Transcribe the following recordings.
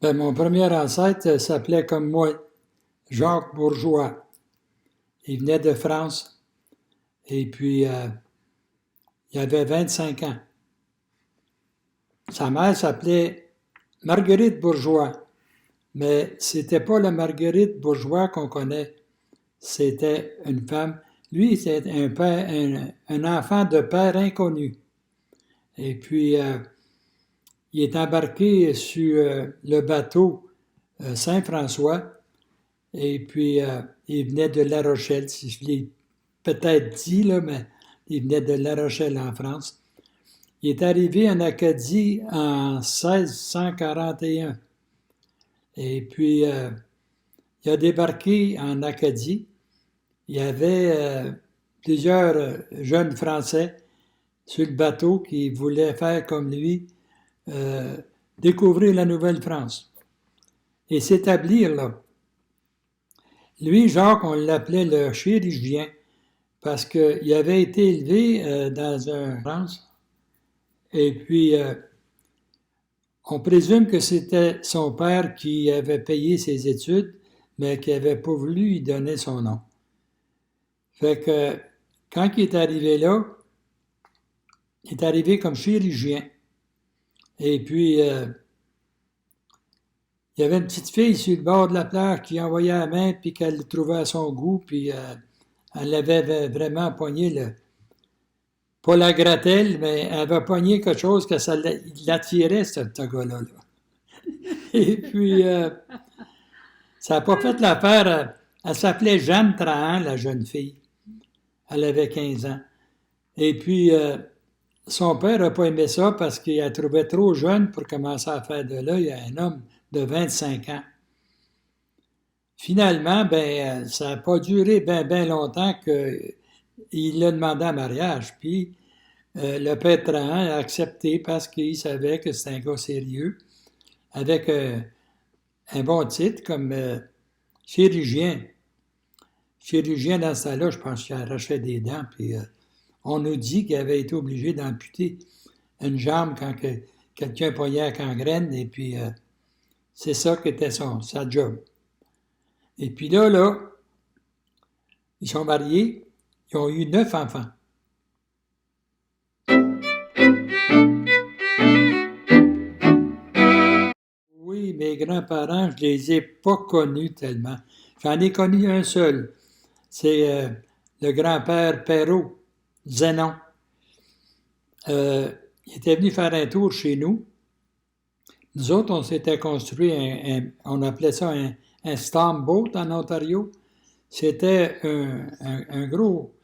Ben, mon premier ancêtre s'appelait comme moi, Jacques Bourgeois. Il venait de France et puis il avait 25 ans. Sa mère s'appelait Marguerite Bourgeois, mais c'était pas la Marguerite Bourgeois qu'on connaît. C'était une femme. Lui, c'était un enfant de père inconnu. Et puis, il est embarqué sur le bateau Saint-François. Et puis, il venait de La Rochelle, si je l'ai peut-être dit, là, mais il venait de La Rochelle en France. Il est arrivé en Acadie en 1641. Et puis, il a débarqué en Acadie. Il y avait plusieurs jeunes Français sur le bateau qui voulaient faire comme lui, euh, découvrir la Nouvelle-France et s'établir là. Lui, Jacques, on l'appelait le chirurgien parce qu'il avait été élevé dans un France. Et puis, on présume que c'était son père qui avait payé ses études, mais qui n'avait pas voulu lui donner son nom. Fait que quand il est arrivé là, il est arrivé comme chirurgien. Et puis, il y avait une petite fille sur le bord de la plage qui envoyait la main, puis qu'elle le trouvait à son goût, puis elle avait vraiment pogné pas la gratelle, mais elle avait pogné quelque chose que ça l'attirait, ce gars-là. Et puis, ça n'a pas fait l'affaire. Elle s'appelait Jeanne Trahan, la jeune fille. Elle avait 15 ans. Et puis, son père n'a pas aimé ça parce qu'il la trouvait trop jeune pour commencer à faire de là. Il y a un homme de 25 ans. Finalement, ben, ça n'a pas duré bien longtemps qu'il l'a demandé en mariage. Puis, le père Trahan a accepté parce qu'il savait que c'était un gars sérieux, avec un bon titre comme chirurgien. Chirurgien dans ce temps-là, je pense qu'il arrachait des dents, puis on nous dit qu'il avait été obligé d'amputer une jambe quand quelqu'un pognait la gangrène, et puis c'est ça qui était sa job. Et puis là, ils sont mariés, ils ont eu 9 enfants. Oui, mes grands-parents, je les ai pas connus tellement. J'en ai connu un seul. C'est le grand-père Perrault, Zénon. Il était venu faire un tour chez nous. Nous autres, on s'était construit on appelait ça un storm boat en Ontario. C'était un gros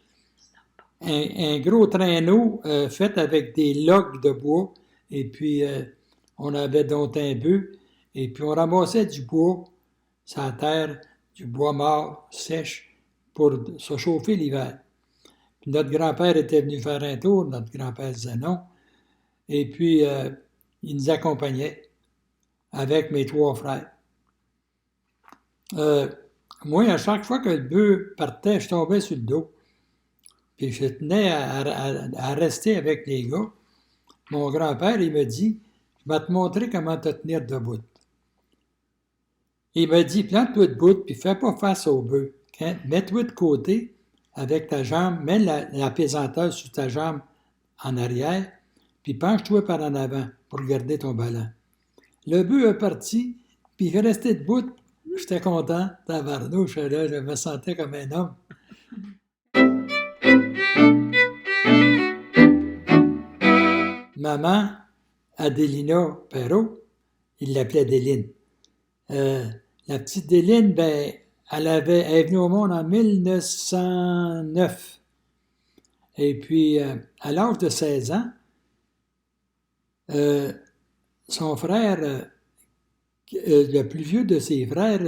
traîneau fait avec des logs de bois. Et puis, on avait donc un bœuf. Et puis, on ramassait du bois sur la terre, du bois mort, sèche, pour se chauffer l'hiver. Puis notre grand-père était venu faire un tour, notre grand-père Zénon. Et puis, il nous accompagnait avec mes 3 frères. Moi, à chaque fois que le bœuf partait, je tombais sur le dos. Puis je tenais à rester avec les gars. Mon grand-père, il me dit, je vais te montrer comment te tenir debout. Il m'a dit, plante-toi debout, puis fais pas face au bœuf. Mets-toi de côté avec ta jambe, mets la pesanteur sur ta jambe en arrière, puis penche-toi par en avant pour garder ton ballon. Le bœuf est parti, puis il est resté debout. J'étais content, tabarnouche, là, je me sentais comme un homme. Maman, Adélina Perrault, il l'appelait Déline. La petite Déline, ben, elle est venue au monde en 1909. Et puis, à l'âge de 16 ans, son frère, le plus vieux de ses frères,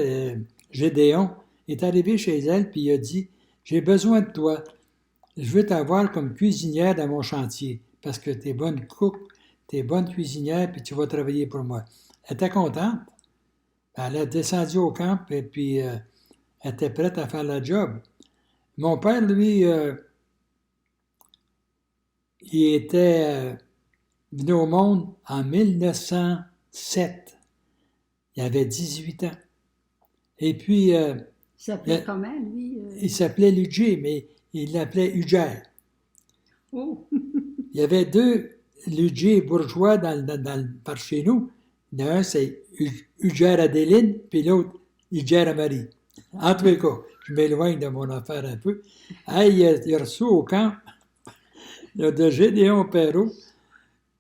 Gédéon, est arrivé chez elle puis il a dit « J'ai besoin de toi. Je veux t'avoir comme cuisinière dans mon chantier parce que t'es bonne cook, t'es bonne cuisinière puis tu vas travailler pour moi. » Elle était contente. Elle a descendu au camp et puis elle était prête à faire la job. Mon père, lui, il était venu au monde en 1907. il avait 18 ans. Et puis, Il s'appelait comment, lui? il s'appelait Ludger, mais il l'appelait Huger. Oh! Il y avait deux Ludger bourgeois par chez nous. L'un, c'est Huger Adéline, puis l'autre, Huger Marie. En tous les cas, je m'éloigne de mon affaire un peu. Hey, il a reçu au camp de Gédéon Perrault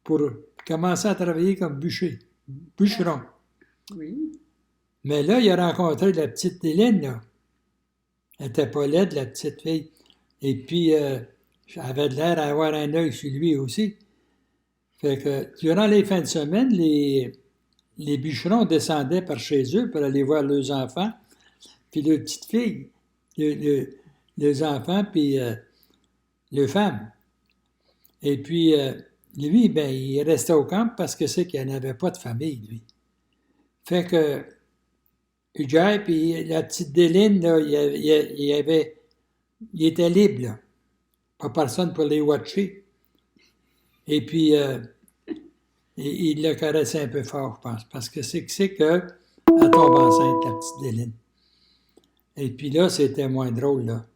pour commencer à travailler comme bûcheron. Oui. Mais là, il a rencontré la petite Hélène, là. Elle n'était pas laide, la petite fille. Et puis, elle avait l'air d'avoir un œil sur lui aussi. Fait que, durant les fins de semaine, les bûcherons descendaient par chez eux pour aller voir leurs enfants, puis leurs petites filles, les enfants, puis les femmes. Et puis, lui, ben, il restait au camp parce que c'est qu'il n'avait pas de famille, lui. Fait que, Hugues, puis la petite Déline, là, il était libre, là. Pas personne pour les watcher. Et puis, il le caressait un peu fort, je pense, parce que c'est que elle tombe enceinte, la petite Déline. Et puis là, c'était moins drôle, là.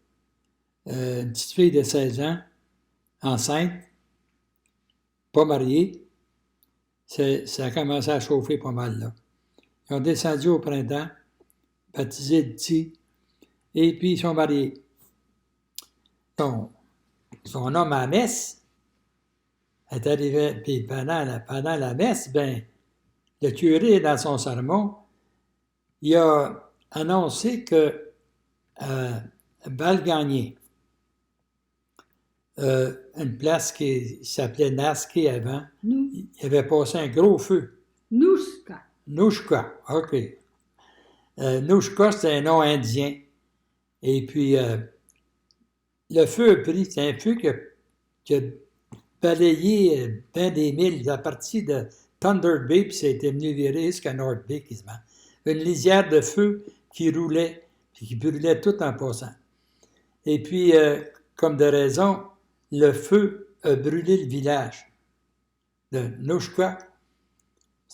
Une petite fille de 16 ans, enceinte, pas mariée, ça a commencé à chauffer pas mal, là. Ils ont descendu au printemps, baptisé le petit, et puis ils sont mariés. Son homme à la messe est arrivé, puis pendant la messe, ben, le curé, dans son sermon, il a annoncé que Val-Gagné, une place qui s'appelait Nasqué avant, il avait passé un gros feu. Nouchka. Nouchka, OK. Nouchka, c'est un nom indien. Et puis, le feu a pris, c'est un feu qui a balayé bien des milles à partir de Thunder Bay, puis ça a été venu virer jusqu'à North Bay, quasiment. Une lisière de feu qui roulait, puis qui brûlait tout en passant. Et puis, comme de raison, le feu a brûlé le village de Nouchka.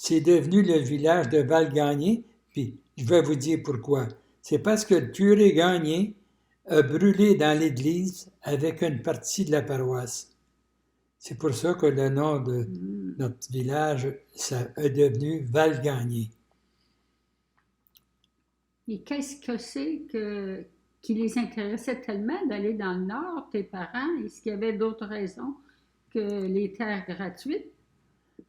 C'est devenu le village de Val-Gagné, puis je vais vous dire pourquoi. C'est parce que le curé Gagné a brûlé dans l'église avec une partie de la paroisse. C'est pour ça que le nom de notre village ça est devenu Val-Gagné. Et qu'est-ce que c'est qui les intéressait tellement d'aller dans le Nord, tes parents? Est-ce qu'il y avait d'autres raisons que les terres gratuites?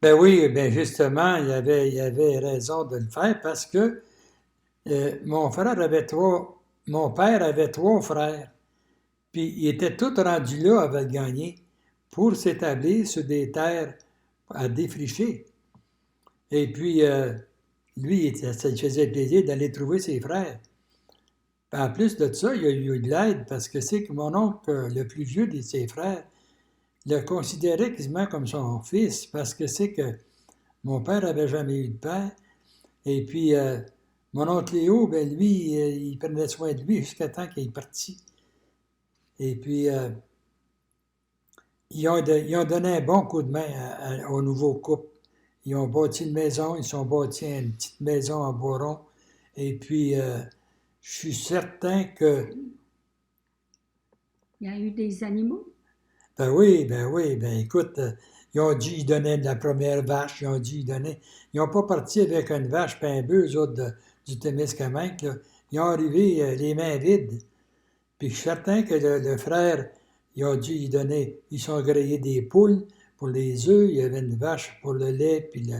Ben oui, ben justement, il y avait raison de le faire parce que mon père avait trois frères, puis ils étaient tous rendus là à Val-Gagné pour s'établir sur des terres à défricher. Et puis, lui, ça lui faisait plaisir d'aller trouver ses frères. Puis en plus de ça, il a eu de l'aide parce que c'est que mon oncle, le plus vieux de ses frères, le considérait quasiment comme son fils parce que c'est que mon père n'avait jamais eu de père. Et puis, mon oncle Léo, ben lui, il prenait soin de lui jusqu'à temps qu'il est parti. Et puis, ils ont donné un bon coup de main au nouveau couple. Ils ont bâti une maison, ils sont bâtis une petite maison en bois. Et puis, je suis certain que... Il y a eu des animaux? Ben oui, ben écoute, ils ont dû y donner de la première vache, ils ont dû y donner... Ils n'ont pas parti avec une vache et un bœuf, eux autres, du Témiscamingue, là. Ils ont arrivé les mains vides. Puis je suis certain que le frère, ils ont dû y donner... Ils sont grillés des poules pour les œufs, il y avait une vache pour le lait, puis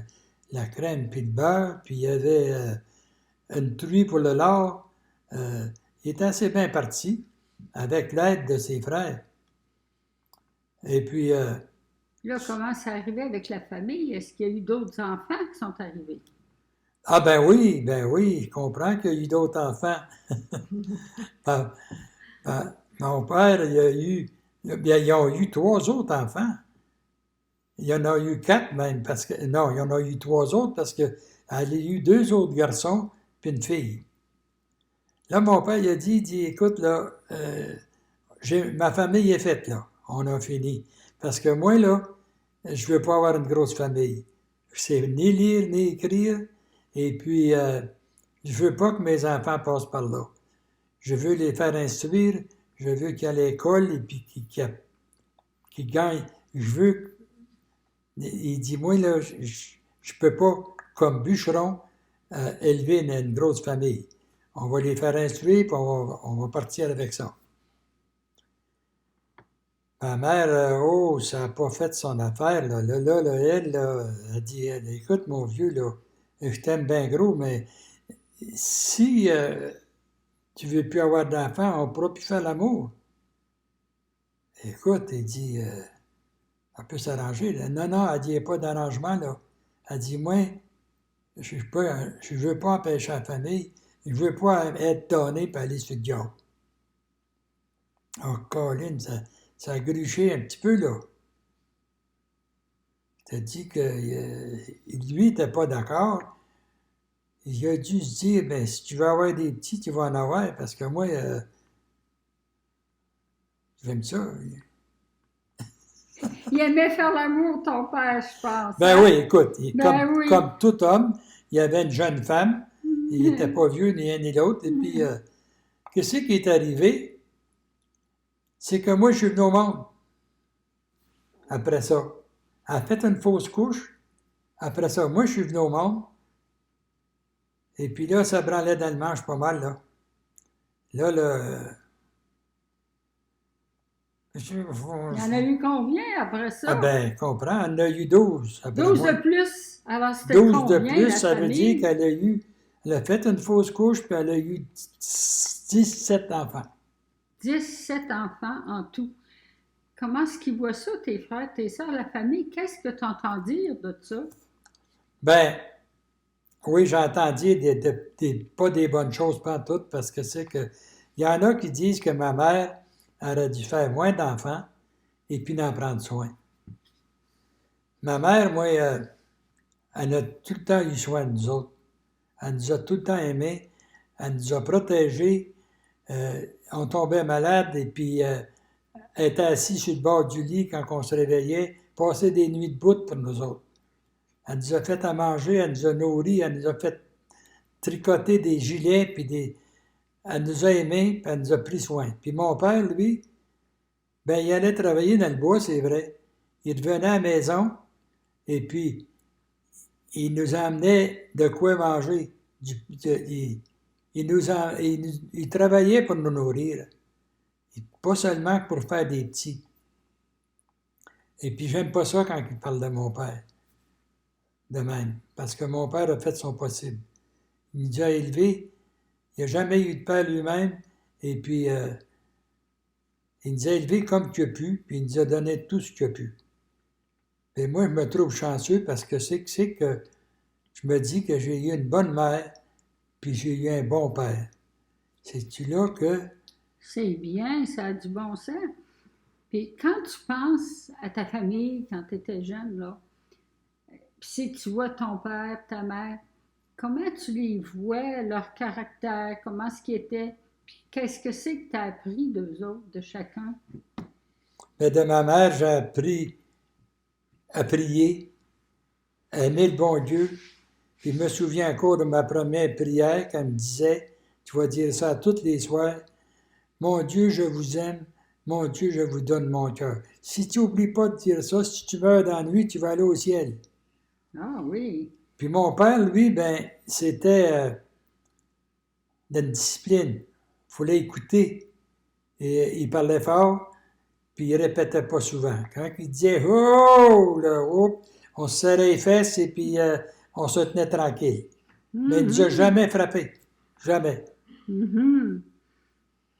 la crème, puis le beurre, puis il y avait une truie pour le lard. Il était assez bien parti, avec l'aide de ses frères. Et puis, Là, comment ça arrivait avec la famille? Est-ce qu'il y a eu d'autres enfants qui sont arrivés? ah ben oui, je comprends qu'il y a eu d'autres enfants. Ben, mon père, ils ont eu trois autres enfants. Il y en a eu quatre même, parce que, non, il y en a eu trois autres parce qu'il y a eu deux autres garçons puis une fille. Là, mon père, il a dit, écoute, là, ma famille est faite, là. On a fini. Parce que moi, là, je veux pas avoir une grosse famille. Je sais ni lire ni écrire. Et puis, je veux pas que mes enfants passent par là. Je veux les faire instruire, je veux qu'ils aillent à l'école et puis qu'ils gagnent. Je veux. Il dit, moi, là, je peux pas, comme bûcheron, élever une grosse famille. On va les faire instruire, puis on va partir avec ça. Ma mère, ça n'a pas fait son affaire. Là, elle, a dit, écoute, mon vieux, là, je t'aime bien gros, mais si tu veux plus avoir d'enfants, on ne pourra plus faire l'amour. Écoute, il dit, on peut s'arranger. Là. Non, elle dit, il n'y a pas d'arrangement, là. Elle dit, moi, je ne veux pas empêcher la famille, je ne veux pas être donné et aller sur le diable. Oh, Colin, ça a gruché un petit peu, là. Je te dis que lui, il n'était pas d'accord. Il a dû se dire, ben, si tu veux avoir des petits, tu vas en avoir, parce que moi, j'aime ça. Il aimait faire l'amour, ton père, je pense. Ben hein? oui, écoute, Ben oui. comme tout homme, il y avait une jeune femme, il n'était pas vieux ni un ni l'autre, et puis, qu'est-ce qui est arrivé? C'est que moi, je suis venu au monde. Après ça. Elle a fait une fausse couche. Après ça, moi, je suis venu au monde. Et puis là, ça branlait dans le manche pas mal, là. Là, Il y en a eu combien après ça? Ah ben, comprends, elle en a eu 12 après 12 moi. de plus. Alors, c'était 12 combien, de plus, la ça veut famille? dire elle a fait une fausse couche, puis elle a eu 17 enfants. 17 enfants en tout. Comment est-ce qu'ils voient ça, tes frères, tes sœurs, la famille? Qu'est-ce que tu entends dire de ça? Ben, oui, j'entends dire pas des bonnes choses pantoute, parce que c'est que il y en a qui disent que ma mère aurait dû faire moins d'enfants et puis d'en prendre soin. Ma mère, moi, elle a tout le temps eu soin de nous autres. Elle nous a tout le temps aimés. Elle nous a protégés. On tombait malade et puis elle était assise sur le bord du lit quand on se réveillait, passait des nuits de bout pour nous autres. Elle nous a fait à manger, elle nous a nourris, elle nous a fait tricoter des gilets, puis elle nous a aimés, puis elle nous a pris soin. Puis mon père, lui, ben il allait travailler dans le bois, c'est vrai. Il revenait à la maison, et puis il nous emmenait de quoi manger. Il travaillait pour nous nourrir. Pas seulement pour faire des petits. Et puis j'aime pas ça quand il parle de mon père. De même. Parce que mon père a fait son possible. Il nous a élevés. Il n'a jamais eu de père lui-même. Et puis il nous a élevés comme qu'il a pu. Puis il nous a donné tout ce qu'il a pu. Et moi, je me trouve chanceux parce que c'est que je me dis que j'ai eu une bonne mère, puis j'ai eu un bon père. C'est-tu là que... C'est bien, ça a du bon sens. Puis quand tu penses à ta famille quand tu étais jeune, là, puis si tu vois ton père, ta mère, comment tu les vois, leur caractère, comment est-ce qu'ils étaient, puis qu'est-ce que c'est que tu as appris d'eux autres, de chacun? Mais de ma mère, j'ai appris à prier, à aimer le bon Dieu. Puis je me souviens encore de ma première prière quand elle me disait, tu vas dire ça tous les soirs, mon Dieu, je vous aime, mon Dieu, je vous donne mon cœur. Si tu n'oublies pas de dire ça, si tu meurs dans la nuit, tu vas aller au ciel. Ah oui. Puis mon père, lui, ben, c'était d'une discipline. Il fallait écouter. Et il parlait fort, puis il répétait pas souvent. Quand il disait oh, là, oh, on se serrait les fesses et puis on se tenait tranquille. Mais il ne nous a jamais frappé. Jamais. Mhm.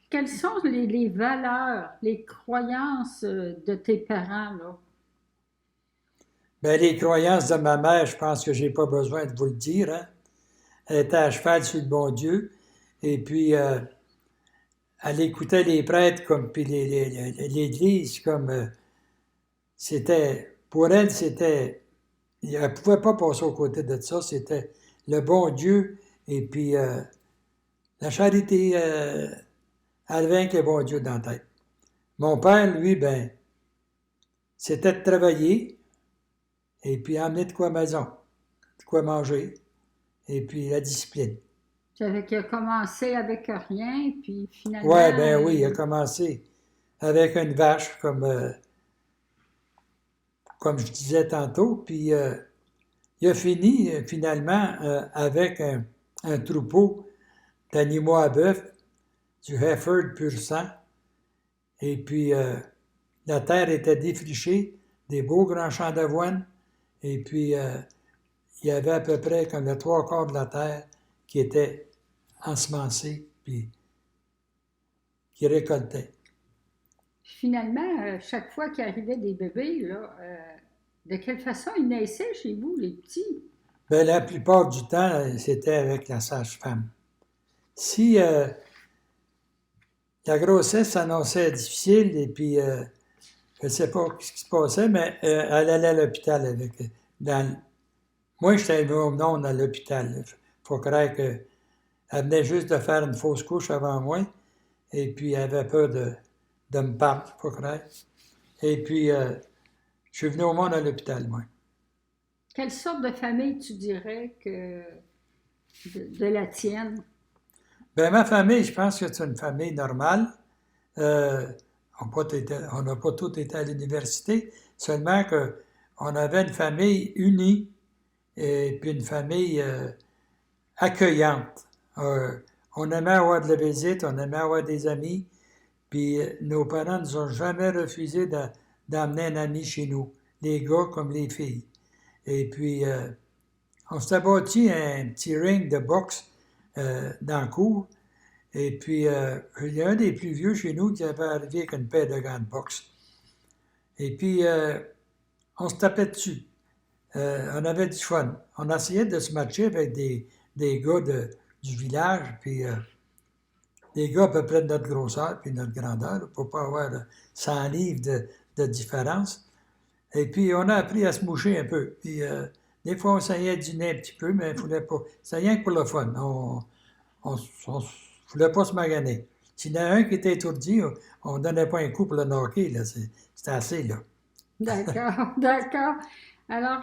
Quelles sont les valeurs, les croyances de tes parents, là? Ben, les croyances de ma mère, je pense que j'ai pas besoin de vous le dire. Hein? Elle était à cheval sur le bon Dieu. Et puis, elle écoutait les prêtres comme, puis l'Église comme... c'était... Pour elle, c'était... Elle ne pouvait pas passer aux côtés de ça. C'était le bon Dieu et puis la charité, elle avait avec le bon Dieu dans la tête. Mon père, lui, ben, c'était de travailler et puis emmener de quoi à la maison, de quoi manger. et puis la discipline. Ça fait qu'il a commencé avec rien, puis finalement... Ouais, ben oui, il a commencé avec une vache, comme je disais tantôt, puis il a fini finalement avec un troupeau d'animaux à bœuf, du Hereford pur sang, et puis la terre était défrichée, des beaux grands champs d'avoine, et puis il y avait à peu près comme le 3/4 de la terre qui était ensemencée, puis qui récoltait. Finalement, chaque fois qu'il arrivait des bébés, là, de quelle façon ils naissaient chez vous, les petits? Ben, la plupart du temps, c'était avec la sage-femme. Si la grossesse s'annonçait difficile, et puis je ne sais pas ce qui se passait, mais elle allait à l'hôpital avec. Moi, j'étais non à l'hôpital. Il faut croire qu'elle venait juste de faire une fausse couche avant moi, et puis elle avait peur de me parler, faut croire. Et puis, je suis venu au monde à l'hôpital, moi. Quelle sorte de famille tu dirais que de la tienne? Ben, ma famille, je pense que c'est une famille normale. On n'a pas tous été à l'université, seulement qu'on avait une famille unie et puis une famille accueillante. On aimait avoir de la visite, on aimait avoir des amis, puis nos parents ne nous ont jamais refusé d'emmener un ami chez nous, les gars comme les filles. Et puis, on s'était bâti un petit ring de boxe dans le cour. Et puis, il y a un des plus vieux chez nous qui avait arrivé avec une paire de gants de boxe. Et puis, on se tapait dessus. On avait du fun. On essayait de se matcher avec des gars du village, puis des gars à peu près de notre grosseur puis notre grandeur, pour ne pas avoir 100 livres de différence. Et puis, on a appris à se moucher un peu. Puis, des fois, on essayait de dîner un petit peu, mais il ne fallait pas. C'était rien que pour le fun. On ne voulait pas se maganer. S'il y en a un qui était étourdi, on ne donnait pas un coup pour le knocker. C'était assez, là. D'accord, d'accord. Alors,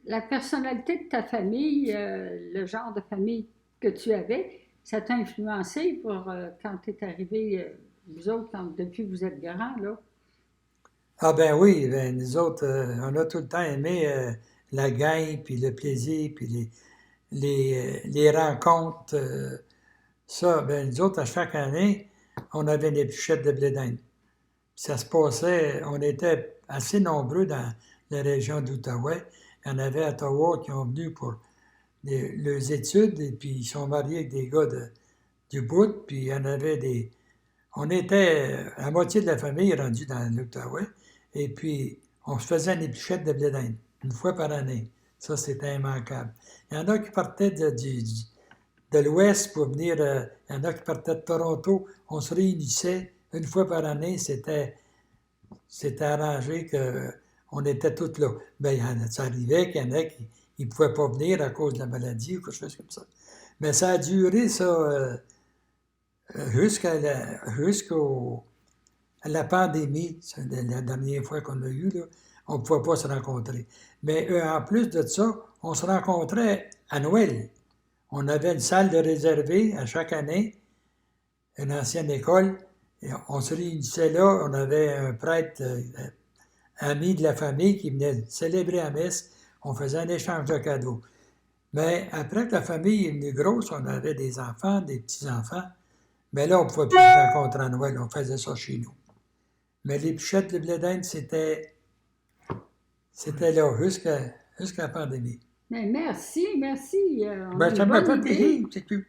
la personnalité de ta famille, le genre de famille que tu avais, ça t'a influencé pour quand tu es arrivé, vous autres, depuis que vous êtes grands, là? Ah ben oui, ben nous autres, on a tout le temps aimé la gang, puis le plaisir, puis les rencontres. Ça, ben nous autres, à chaque année, on avait des bûchettes de blé d'Inde. Puis ça se passait, on était assez nombreux dans la région d'Outaouais. Il y en avait à Ottawa qui ont venu pour leurs études, et puis ils sont mariés avec des gars du bout, puis il y en avait des... On était la moitié de la famille rendue dans l'Outaouais, et puis on se faisait une épluchette de blé d'Inde, une fois par année. Ça, c'était immanquable. Il y en a qui partaient de l'Ouest pour venir, il y en a qui partaient de Toronto. On se réunissait une fois par année, c'était arrangé qu'on était tous là. Ben, ça arrivait qu'il y en a qui ne pouvaient pas venir à cause de la maladie ou quelque chose comme ça. Mais ça a duré, ça, jusqu'à la pandémie, c'est la dernière fois qu'on a eu, là, on ne pouvait pas se rencontrer. Mais en plus de ça, on se rencontrait à Noël. On avait une salle de réservée à chaque année, une ancienne école. Et on se réunissait là, on avait un prêtre ami de la famille qui venait célébrer la messe. On faisait un échange de cadeaux. Mais après que la famille est venue grosse, on avait des enfants, des petits-enfants. Mais là, on ne pouvait plus se rencontrer à Noël, on faisait ça chez nous. Mais les bûchettes de blé d'Inde, c'était là, jusqu'à la pandémie. Mais merci, merci. Ben, ça m'a pas payé, c'est tout.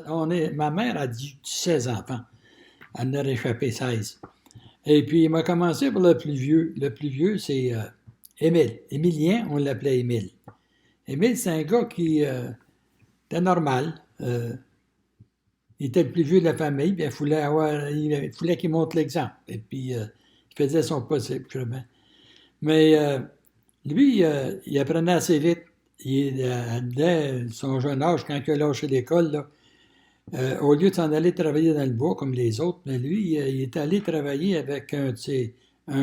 ma mère a dit 16 enfants. Elle en a échappé 16. Et puis, il m'a commencé par le plus vieux. Le plus vieux, c'est Émile. Émilien, on l'appelait Émile. Émile, c'est un gars qui était normal. Il était le plus vieux de la famille, puis il fallait qu'il montre l'exemple. Et puis, il faisait son possible, je sais. Mais lui, il apprenait assez vite. Dès son jeune âge, quand il a lâché l'école, là, au lieu de s'en aller travailler dans le bois comme les autres, mais lui, il est allé travailler avec un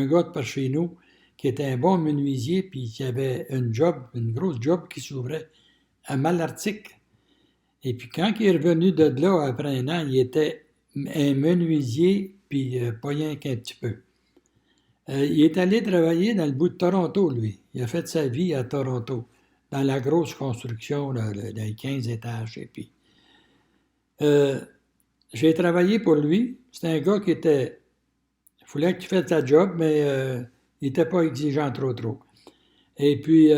gars de par chez nous qui était un bon menuisier, puis qui avait une grosse job qui s'ouvrait à Malartic. Et puis quand il est revenu de là, après un an, il était un menuisier, puis pas rien qu'un petit peu. Il est allé travailler dans le bout de Toronto, lui. Il a fait sa vie à Toronto, dans la grosse construction, là, les 15 étages. Et puis, j'ai travaillé pour lui. C'était un gars qui était... Il fallait que tu fasses ta job, mais il n'était pas exigeant trop. Et puis,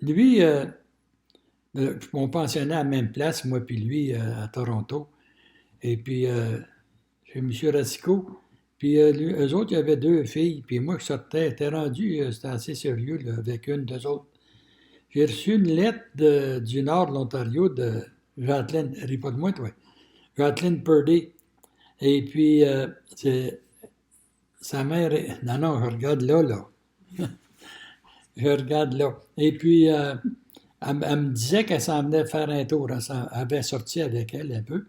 lui, on pensionnait à la même place, moi puis lui, à Toronto. Et puis, chez M. Racicot. Puis, eux autres, il y avait 2 filles. Puis moi, je sortais, j'étais rendu, c'était assez sérieux, là, avec une d'eux autres. J'ai reçu une lettre du nord de l'Ontario de Jacqueline, ris pas de moi, toi. Jacqueline Purdy. Et puis, sa mère... Non, je regarde là. Je regarde là. Et puis, elle me disait qu'elle s'en venait faire un tour. Elle avait sorti avec elle un peu.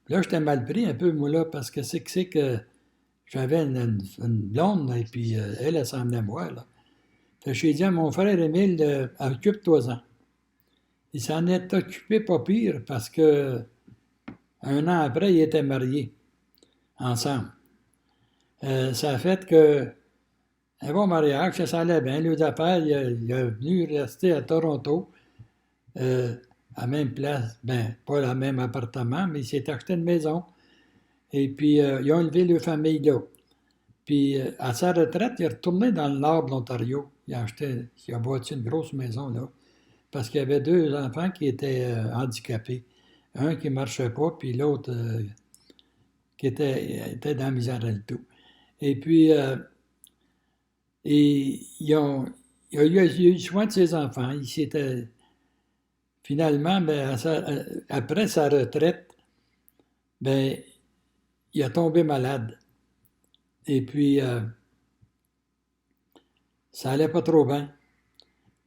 Puis là, j'étais mal pris un peu, moi, là, parce que c'est que j'avais une blonde, et puis elle s'en venait moi, là. Fait que j'ai dit à mon frère Émile, occupe-toi-en. Il s'en est occupé pas pire, parce que un an après, ils étaient mariés, ensemble. Ça a fait que un bon mariage, ça allait bien. Les affaires, il est venu rester à Toronto, à la même place, ben, pas le même appartement, mais il s'est acheté une maison. Et puis, ils ont élevé leur famille là. Puis, à sa retraite, il est retourné dans le nord de l'Ontario. Il a bâti une grosse maison là, parce qu'il y avait 2 enfants qui étaient handicapés. Un qui ne marchait pas, puis l'autre qui était dans la misère à le tout. Et puis, il a eu soin de ses enfants. Il s'était... Finalement, ben, après sa retraite, ben, il a tombé malade. Et puis, ça allait pas trop bien.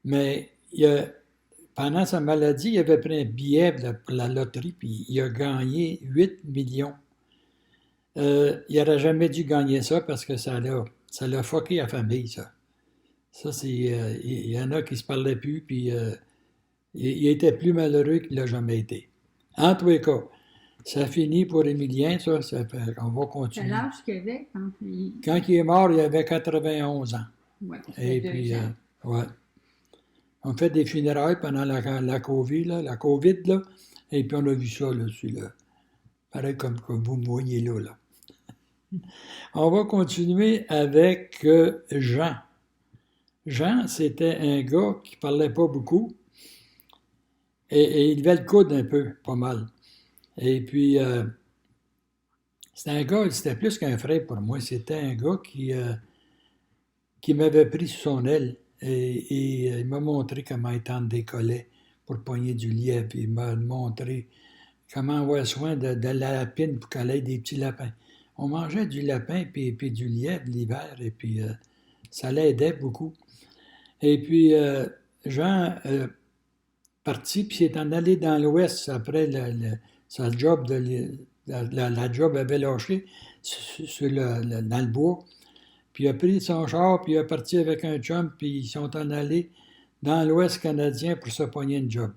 Mais pendant sa maladie, il avait pris un billet pour la loterie, puis il a gagné 8 millions. Il n'aurait jamais dû gagner ça parce que ça l'a fucké la famille, ça. Ça, c'est... il y en a qui se parlaient plus, puis il était plus malheureux qu'il n'a jamais été. En tous les cas, ça finit pour Émilien, ça on va continuer. Quel âge qu'il avait quand il est mort, il avait 91 ans. Ouais, Et puis, ouais. On fait des funérailles pendant la COVID, là, et puis on a vu ça, là, pareil comme vous me voyez là. On va continuer avec Jean. Jean, c'était un gars qui parlait pas beaucoup, et il devait le coude un peu, pas mal. Et puis, c'était un gars, c'était plus qu'un frère pour moi, c'était un gars qui m'avait pris sous son aile, et il m'a montré comment étendre des collets pour pogner du lièvre, il m'a montré comment avoir soin de la lapine pour qu'elle ait des petits lapins. On mangeait du lapin puis du lièvre l'hiver, et puis ça l'aidait beaucoup. Et puis, Jean parti, puis s'est en allé dans l'Ouest après sa job, la job avait lâché dans le bois. Puis il a pris son char, puis il est parti avec un chum, puis ils sont en allés dans l'Ouest canadien pour se pogner une job.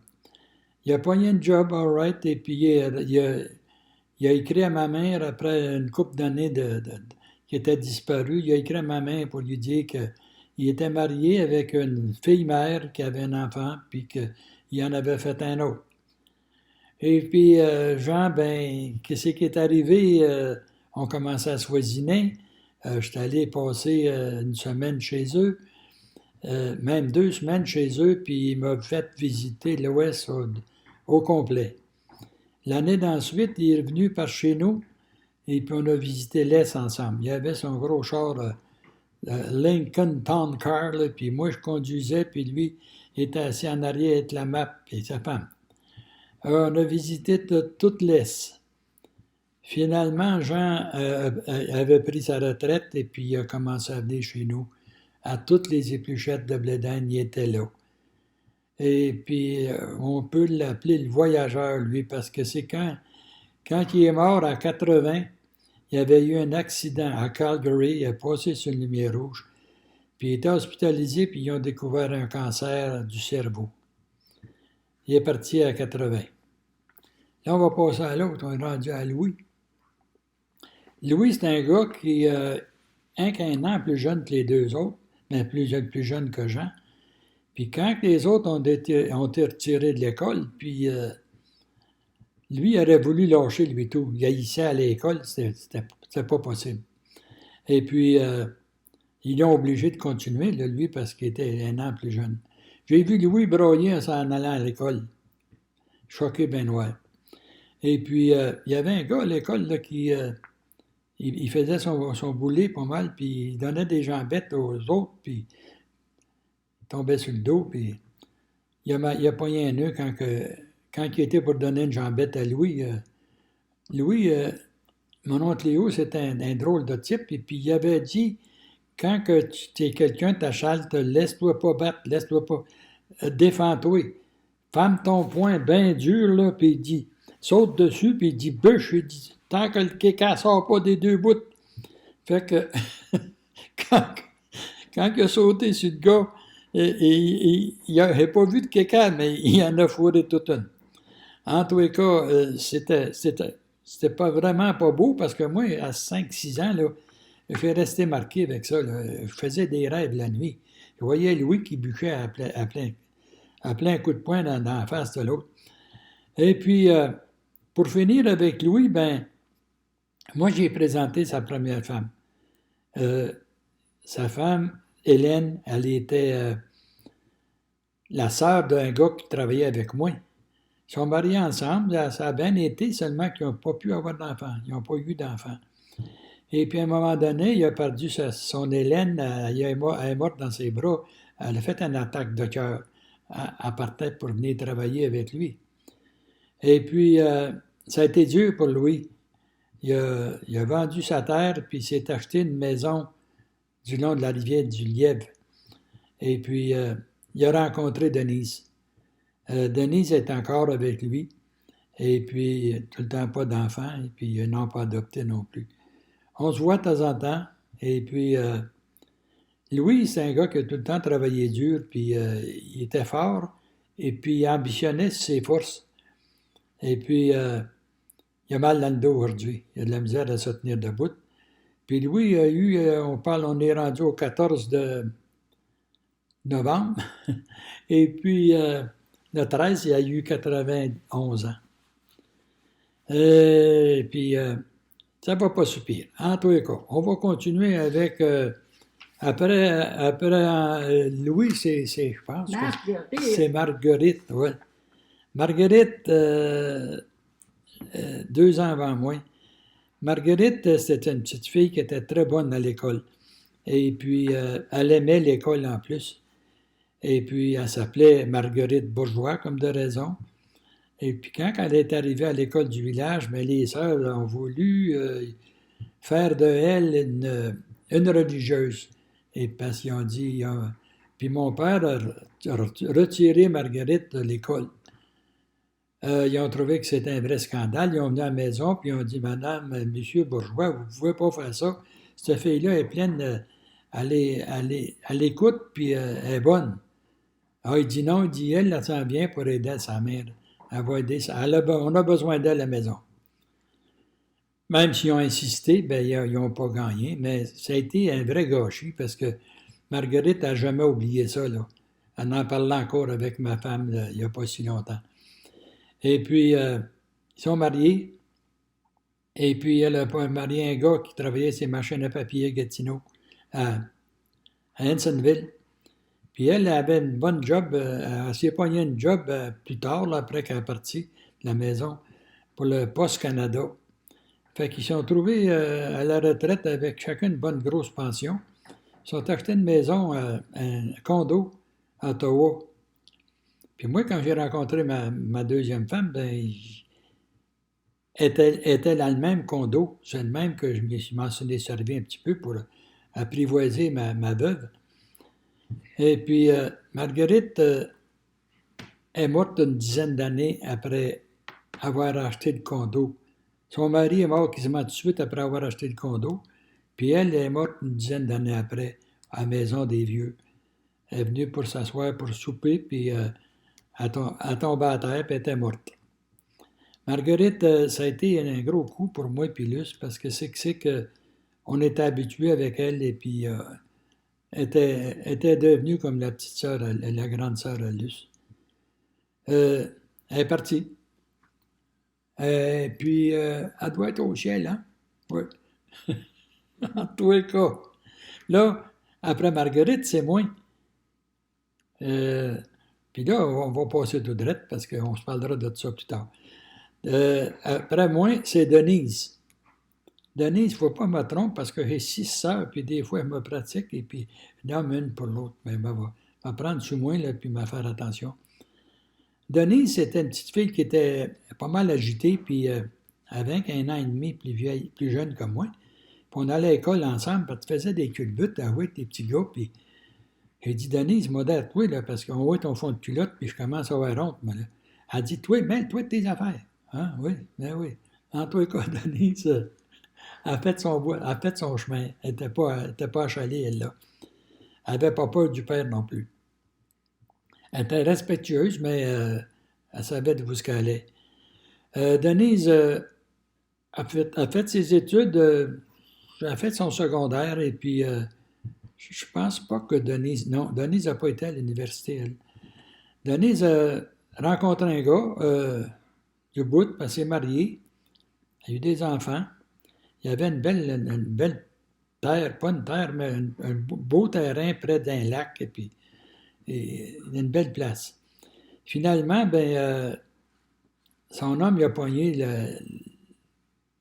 Il a pogné une job, all right, et puis il a écrit à ma mère après une couple d'années qui était disparu. Il a écrit à ma mère pour lui dire qu'il était marié avec une fille-mère qui avait un enfant, puis qu'il en avait fait un autre. Et puis, Jean, ben, qu'est-ce qui est arrivé? On commençait à se voisiner. Je suis allé passer une semaine chez eux, même 2 semaines chez eux, puis il m'a fait visiter l'Ouest au complet. L'année d'ensuite, il est revenu par chez nous, et puis on a visité l'Est ensemble. Il avait son gros char, Lincoln Town Car, là, puis moi je conduisais, puis lui il était assis en arrière avec la map, et sa femme. Alors, on a visité toute l'Est. Finalement, Jean avait pris sa retraite et puis il a commencé à venir chez nous. À toutes les épluchettes de blé d'Inde, il était là. Et puis, on peut l'appeler le voyageur, lui, parce que c'est quand il est mort à 80, il y avait eu un accident à Calgary, il a passé sur une lumière rouge, puis il était hospitalisé, puis ils ont découvert un cancer du cerveau. Il est parti à 80. Là, on va passer à l'autre, on est rendu à Louis. Louis, c'est un gars qui est un an plus jeune que les deux autres, mais plus jeune que Jean. Puis quand les autres ont été retirés de l'école, puis lui, il aurait voulu lâcher, lui, tout. Il haïssait à l'école, c'était pas possible. Et puis, ils l'ont obligé de continuer, là, lui, parce qu'il était un an plus jeune. J'ai vu Louis broyer en allant à l'école. Choqué ben noir. Et puis, il y avait un gars à l'école là, qui il faisait son boulet pas mal, puis il donnait des jambettes aux autres, puis il tombait sur le dos, puis il a pogné un nœud quand il était pour donner une jambette à Louis. Louis, mon oncle Léo, c'était un drôle de type, et puis il avait dit, quand que tu es quelqu'un t'achalte, laisse-toi pas battre, laisse-toi pas, défends-toi. Ferme ton poing bien dur, là, puis il dit, saute dessus, puis il dit, bûche, il dit, tant que le kéka sort pas des deux bouts. Fait que, quand il a sauté sur le gars, il n'avait pas vu de kéka, mais il en a fourré toute une. En tous les cas, c'était pas vraiment pas beau, parce que moi, à 5-6 ans, là, je suis resté marqué avec ça. Là. Je faisais des rêves la nuit. Je voyais Louis qui bûchait à plein coup de poing dans la face de l'autre. Et puis, pour finir avec Louis, ben, moi, j'ai présenté sa première femme. Sa femme, Hélène, elle était la sœur d'un gars qui travaillait avec moi. Ils sont mariés ensemble, ça a bien été, seulement qu'ils n'ont pas pu avoir d'enfants. Ils n'ont pas eu d'enfants. Et puis, à un moment donné, il a perdu son Hélène, elle est morte dans ses bras. Elle a fait une attaque de cœur. Elle partait pour venir travailler avec lui. Et puis, ça a été dur pour Louis. Il a vendu sa terre, puis il s'est acheté une maison du long de la rivière du Lièvre. Et puis, il a rencontré Denise. Denise est encore avec lui. Et puis, tout le temps pas d'enfants, et puis ils n'ont pas adopté non plus. On se voit de temps en temps, et puis Louis, c'est un gars qui a tout le temps travaillé dur, puis il était fort, et puis il ambitionnait ses forces. Et puis, il a mal dans le dos aujourd'hui. Il a de la misère à se tenir debout. Puis Louis a eu, on est rendu au 14 de novembre, et puis le 13, il a eu 91 ans. Et puis, ça va pas si pire. En tous les cas, on va continuer avec... après Louis, je pense que c'est Marguerite. Ouais. Marguerite, 2 ans avant moi. Marguerite, c'était une petite fille qui était très bonne à l'école. Et puis, elle aimait l'école en plus. Et puis, elle s'appelait Marguerite Bourgeois, comme de raison. Et puis, quand elle est arrivée à l'école du village, mais les sœurs ont voulu faire de elle une religieuse. Et parce qu'ils ont dit... puis mon père a retiré Marguerite de l'école. Ils ont trouvé que c'était un vrai scandale. Ils ont venu à la maison, puis ils ont dit, Madame, Monsieur Bourgeois, vous ne pouvez pas faire ça. Cette fille-là est pleine, elle écoute, puis elle est bonne. Ah, il dit non, il dit, elle s'en vient pour aider sa mère. Elle va aider, on a besoin d'elle à la maison. Même s'ils ont insisté, ben, ils n'ont pas gagné, mais ça a été un vrai gâchis, parce que Marguerite n'a jamais oublié ça, là. Elle en parlait encore avec ma femme là, il n'y a pas si longtemps. Et puis, ils sont mariés. Et puis, elle a marié un gars qui travaillait ses machines à papier à Gatineau, à Hansonville. Puis, elle avait une bonne job. Elle s'est pognée une job plus tard, là, après qu'elle est partie de la maison, pour le Poste Canada. Fait qu'ils se sont trouvés à la retraite avec chacun une bonne grosse pension. Ils sont achetés une maison, un condo à Ottawa. Puis moi, quand j'ai rencontré ma deuxième femme, ben, était dans le même condo. C'est le même que je m'en suis servi un petit peu pour apprivoiser ma veuve. Et puis, Marguerite est morte une dizaine d'années après avoir acheté le condo. Son mari est mort quasiment tout de suite après avoir acheté le condo. Puis elle est morte une dizaine d'années après, à la Maison des Vieux. Elle est venue pour s'asseoir, pour souper, puis elle tombait à terre, puis elle était morte. Marguerite, ça a été un gros coup pour moi et Luce, parce que c'est qu'on était habitués avec elle, et puis était devenue comme la petite sœur, la grande sœur à Luce. Elle est partie. Puis, elle doit être au ciel, hein? Oui. En tous les cas. Là, après Marguerite, c'est moi. Puis là, on va passer tout droit parce qu'on se parlera de ça plus tard. Après moi, c'est Denise. Denise, il ne faut pas me tromper parce que j'ai 6 sœurs, puis des fois, elle me pratique, et puis je nomme une pour l'autre. Mais elle va prendre sous moi, là, puis m'a faire attention. Denise, c'était une petite fille qui était pas mal agitée, puis avec 1 an et demi plus jeune que moi. Puis on allait à l'école ensemble, puis tu faisais des culbutes avec des petits gars, puis j'ai dit, Denise, modère toi, là, parce qu'on voit ton fond de culotte, puis je commence à avoir honte, moi, là. Elle dit, toi, mêle-toi de tes affaires. Hein? Oui, ben oui. En tout cas, Denise, elle a fait son chemin. Elle n'était pas achalée, elle, là. Elle n'avait pas peur du père non plus. Elle était respectueuse, mais elle savait d'où ce qu'elle allait. Denise a fait ses études, a fait son secondaire, et puis je pense pas que Denise... Non, Denise n'a pas été à l'université, elle. Denise a rencontré un gars du bout, parce qu'elle s'est mariée. Elle a eu des enfants. Il y avait une belle terre, pas une terre, mais un beau terrain près d'un lac, et puis une belle place. Finalement, ben, son homme, il a pogné le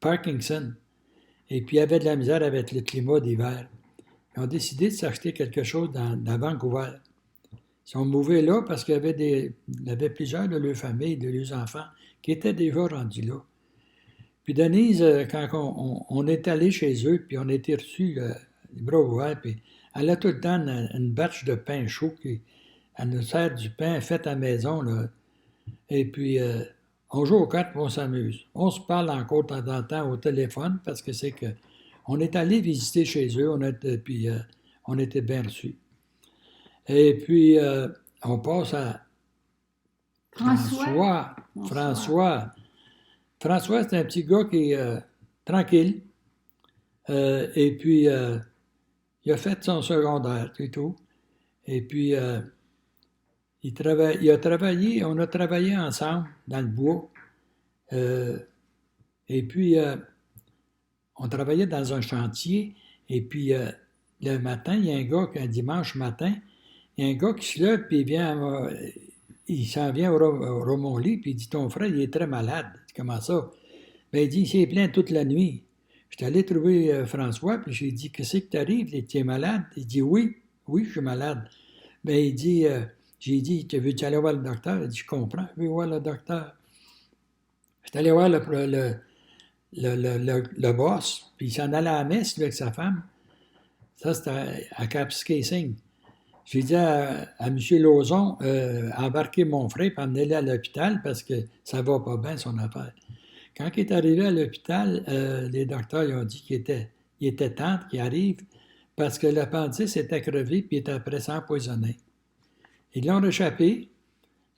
Parkinson, et puis il avait de la misère avec le climat d'hiver. Ils ont décidé de s'acheter quelque chose dans Vancouver. Ils sont mouvés là parce qu'il y avait plusieurs de leurs familles, de leurs enfants, qui étaient déjà rendus là. Puis Denise, quand on est allé chez eux, puis on a été reçus les bras ouverts, puis elle a tout le temps une batche de pain chaud, elle nous sert du pain fait à la maison, là. Et puis, on joue aux cartes, puis on s'amuse. On se parle encore de temps en temps au téléphone, parce que c'est que on est allé visiter chez eux, puis on était bien reçus. Et puis, on passe à François. François, c'est un petit gars qui est tranquille. Et puis, il a fait son secondaire, c'est tout. Et puis, on a travaillé ensemble dans le bois. Et puis, on travaillait dans un chantier. Et puis, le matin, il y a un dimanche matin, il y a un gars qui se lève, puis il s'en vient au Romont-Lit, puis il dit, ton frère, il est très malade. Comment ça? Ben, il dit, il s'est plaint toute la nuit. J'étais allé trouver François, puis j'ai dit, qu'est-ce qui t'arrive? Tu es malade? Il dit, oui, je suis malade. Ben, il dit, j'ai dit, tu veux-tu aller voir le docteur? Il dit, je comprends, je veux voir le docteur. J'étais allé voir le boss, puis il s'en allait à la messe avec sa femme. Ça, c'était à Kapuskasing. J'ai dit à M. Lauzon, embarquer mon frère et emmener-le à l'hôpital parce que ça va pas bien, son affaire. Quand il est arrivé à l'hôpital, les docteurs ils ont dit qu'il était temps qu'il arrive parce que l'appendice était crevé et il était après s'empoisonner. Ils l'ont réchappé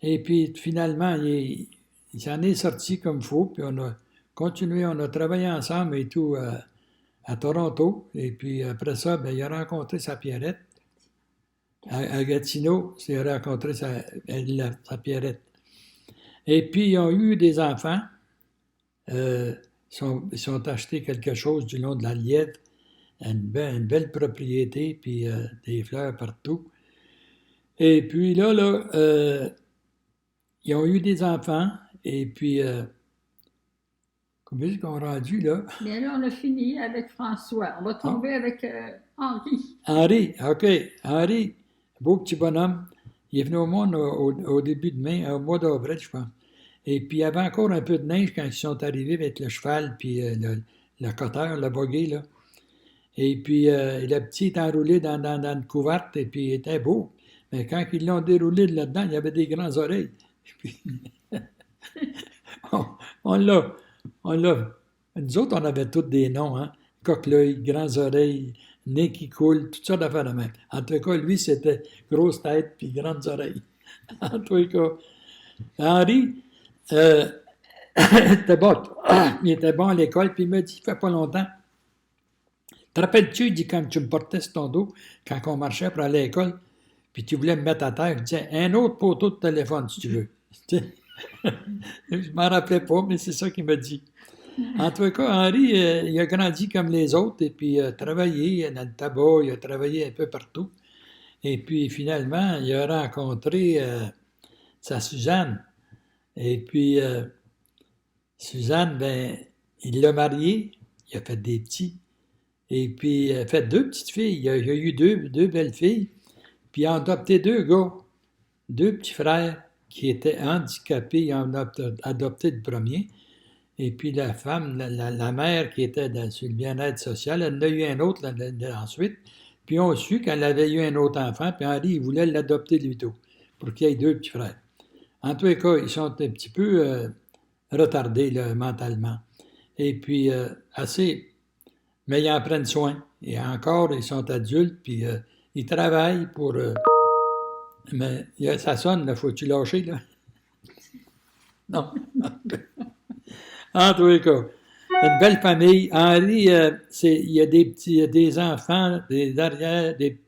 et puis finalement, il s'en est sorti comme il faut, puis on a continué, on a travaillé ensemble et tout à Toronto. Et puis après ça, ben, il a rencontré sa Pierrette. À Gatineau, il a rencontré sa Pierrette. Et puis, ils ont eu des enfants. Ils sont achetés quelque chose du long de la Lièvre, une belle propriété, puis des fleurs partout. Et puis là, ils ont eu des enfants, et puis Combien est-ce qu'on est rendu, là? Bien là, on a fini avec François. On va Ah, tomber avec Henri. Henri, OK. Henri, beau petit bonhomme. Il est venu au monde au début de mai, au mois d'avril, je pense. Et puis, il y avait encore un peu de neige quand ils sont arrivés avec le cheval, puis le cutter, le buggy, là. Et puis, le petit est enroulé dans une couverte, et puis il était beau. Mais quand ils l'ont déroulé là-dedans, il y avait des grandes oreilles. Puis, on, on l'a, on l'a. Nous autres, on avait tous des noms, hein. Coque-l'œil, grandes oreilles, nez qui coule, toutes sortes d'affaires de même. En tout cas, lui, c'était grosse tête puis grandes oreilles. En tout cas, Henri, euh, était bon. Il était bon à l'école, puis il m'a dit, il fait pas longtemps. Te rappelles-tu, il dit, quand tu me portais sur ton dos, quand on marchait pour aller à l'école, puis tu voulais me mettre à terre, je disais, un autre poteau de téléphone, si tu veux. Je m'en rappelais pas, mais c'est ça qu'il m'a dit. En tout cas, Henri, il a grandi comme les autres, et puis il a travaillé dans le tabac, il a travaillé un peu partout. Et puis finalement, il a rencontré sa Suzanne. Et puis Suzanne, ben, il l'a mariée, il a fait des petits. Et puis, il a fait deux petites filles. Il a eu deux belles filles. Puis, il a adopté deux gars, deux petits frères qui étaient handicapés. Il en a adopté le premier. Et puis, la femme, la mère qui était sur le bien-être social, elle en a eu un autre ensuite. Puis, on a su qu'elle avait eu un autre enfant. Puis, Henri, il voulait l'adopter lui tout, pour qu'il y ait deux petits frères. En tous les cas, ils sont un petit peu retardés là, mentalement. Et puis, assez. Mais ils en prennent soin. Et encore, ils sont adultes, puis ils travaillent pour. Mais ça sonne, là, faut-tu lâcher, là? Non. En tous les cas, une belle famille. Henri, il y a des petits, des enfants, des arrières, puis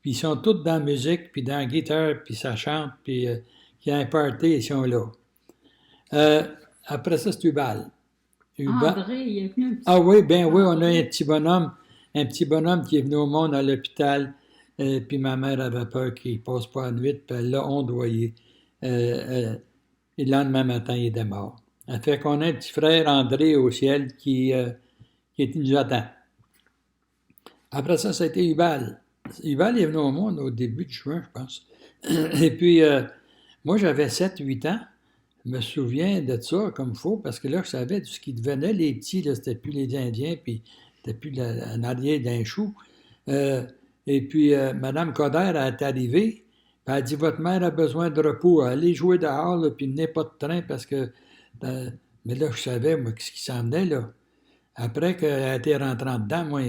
ils sont tous dans la musique, puis dans la guitare, puis ça chante, puis il y a un party, ils sont là. Après ça, c'est Hubal. André, il est venu un petit Ah oui, ben oui, on a André. un petit bonhomme qui est venu au monde à l'hôpital, puis ma mère avait peur qu'il passe pas la nuit, puis elle l'a ondoyé. Et le lendemain matin, il était mort. Ça fait qu'on a un petit frère, André, au ciel, qui nous attend. Après ça, c'était Hubal. Hubal est venu au monde au début de juin, je pense. Et puis, moi, j'avais 7-8 ans. Je me souviens de ça comme faux, parce que là, je savais de ce qui devenait les petits, là, c'était plus les Indiens, puis c'était plus en arrière d'un chou. Et puis, Mme Coder est arrivée, puis elle a dit, votre mère a besoin de repos, allez jouer dehors, là, puis n'est pas de train, parce que... mais là, je savais, moi, ce qui s'en venait, là. Après qu'elle était rentrée dedans, moi,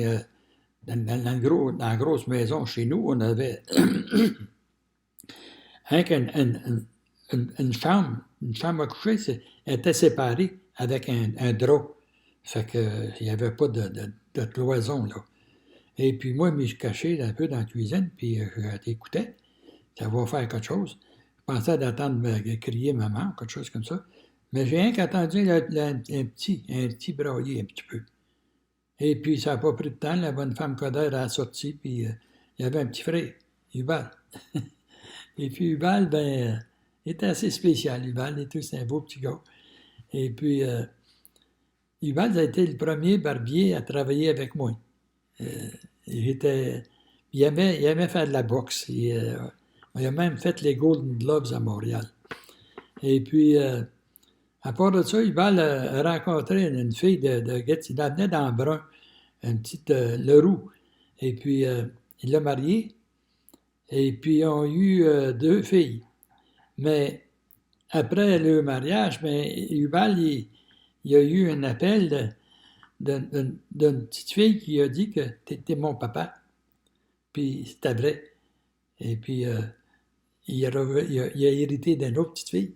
dans la grosse maison chez nous, on avait hein, une chambre à coucher, était séparée avec un drap. Fait qu'il n'y avait pas de cloison, là. Et puis moi, je me suis caché un peu dans la cuisine, puis j'écoutais. Ça va faire quelque chose. Je pensais d'attendre me crier maman, quelque chose comme ça. Mais j'ai rien qu'attendu un petit brailler un petit peu. Et puis ça n'a pas pris de temps, la bonne femme Coder a sorti, puis il y avait un petit frère, Hubal. Et puis Hubal, ben, il était assez spécial, Hubal, et tout, c'est un beau petit gars. Et puis, Hubal a été le premier barbier à travailler avec moi. Il aimait faire de la boxe. Il a même fait les Golden Gloves à Montréal. Et puis, à part de ça, Hubal a rencontré une fille de Gatineau. Il venait d'Embrun, une petite Leroux. Et puis, il l'a mariée. Et puis, ils ont eu deux filles. Mais après le mariage, Hubal, il a eu un appel d'une petite fille qui a dit que t'étais mon papa. Puis c'était vrai. Et puis, il a hérité d'une autre petite fille.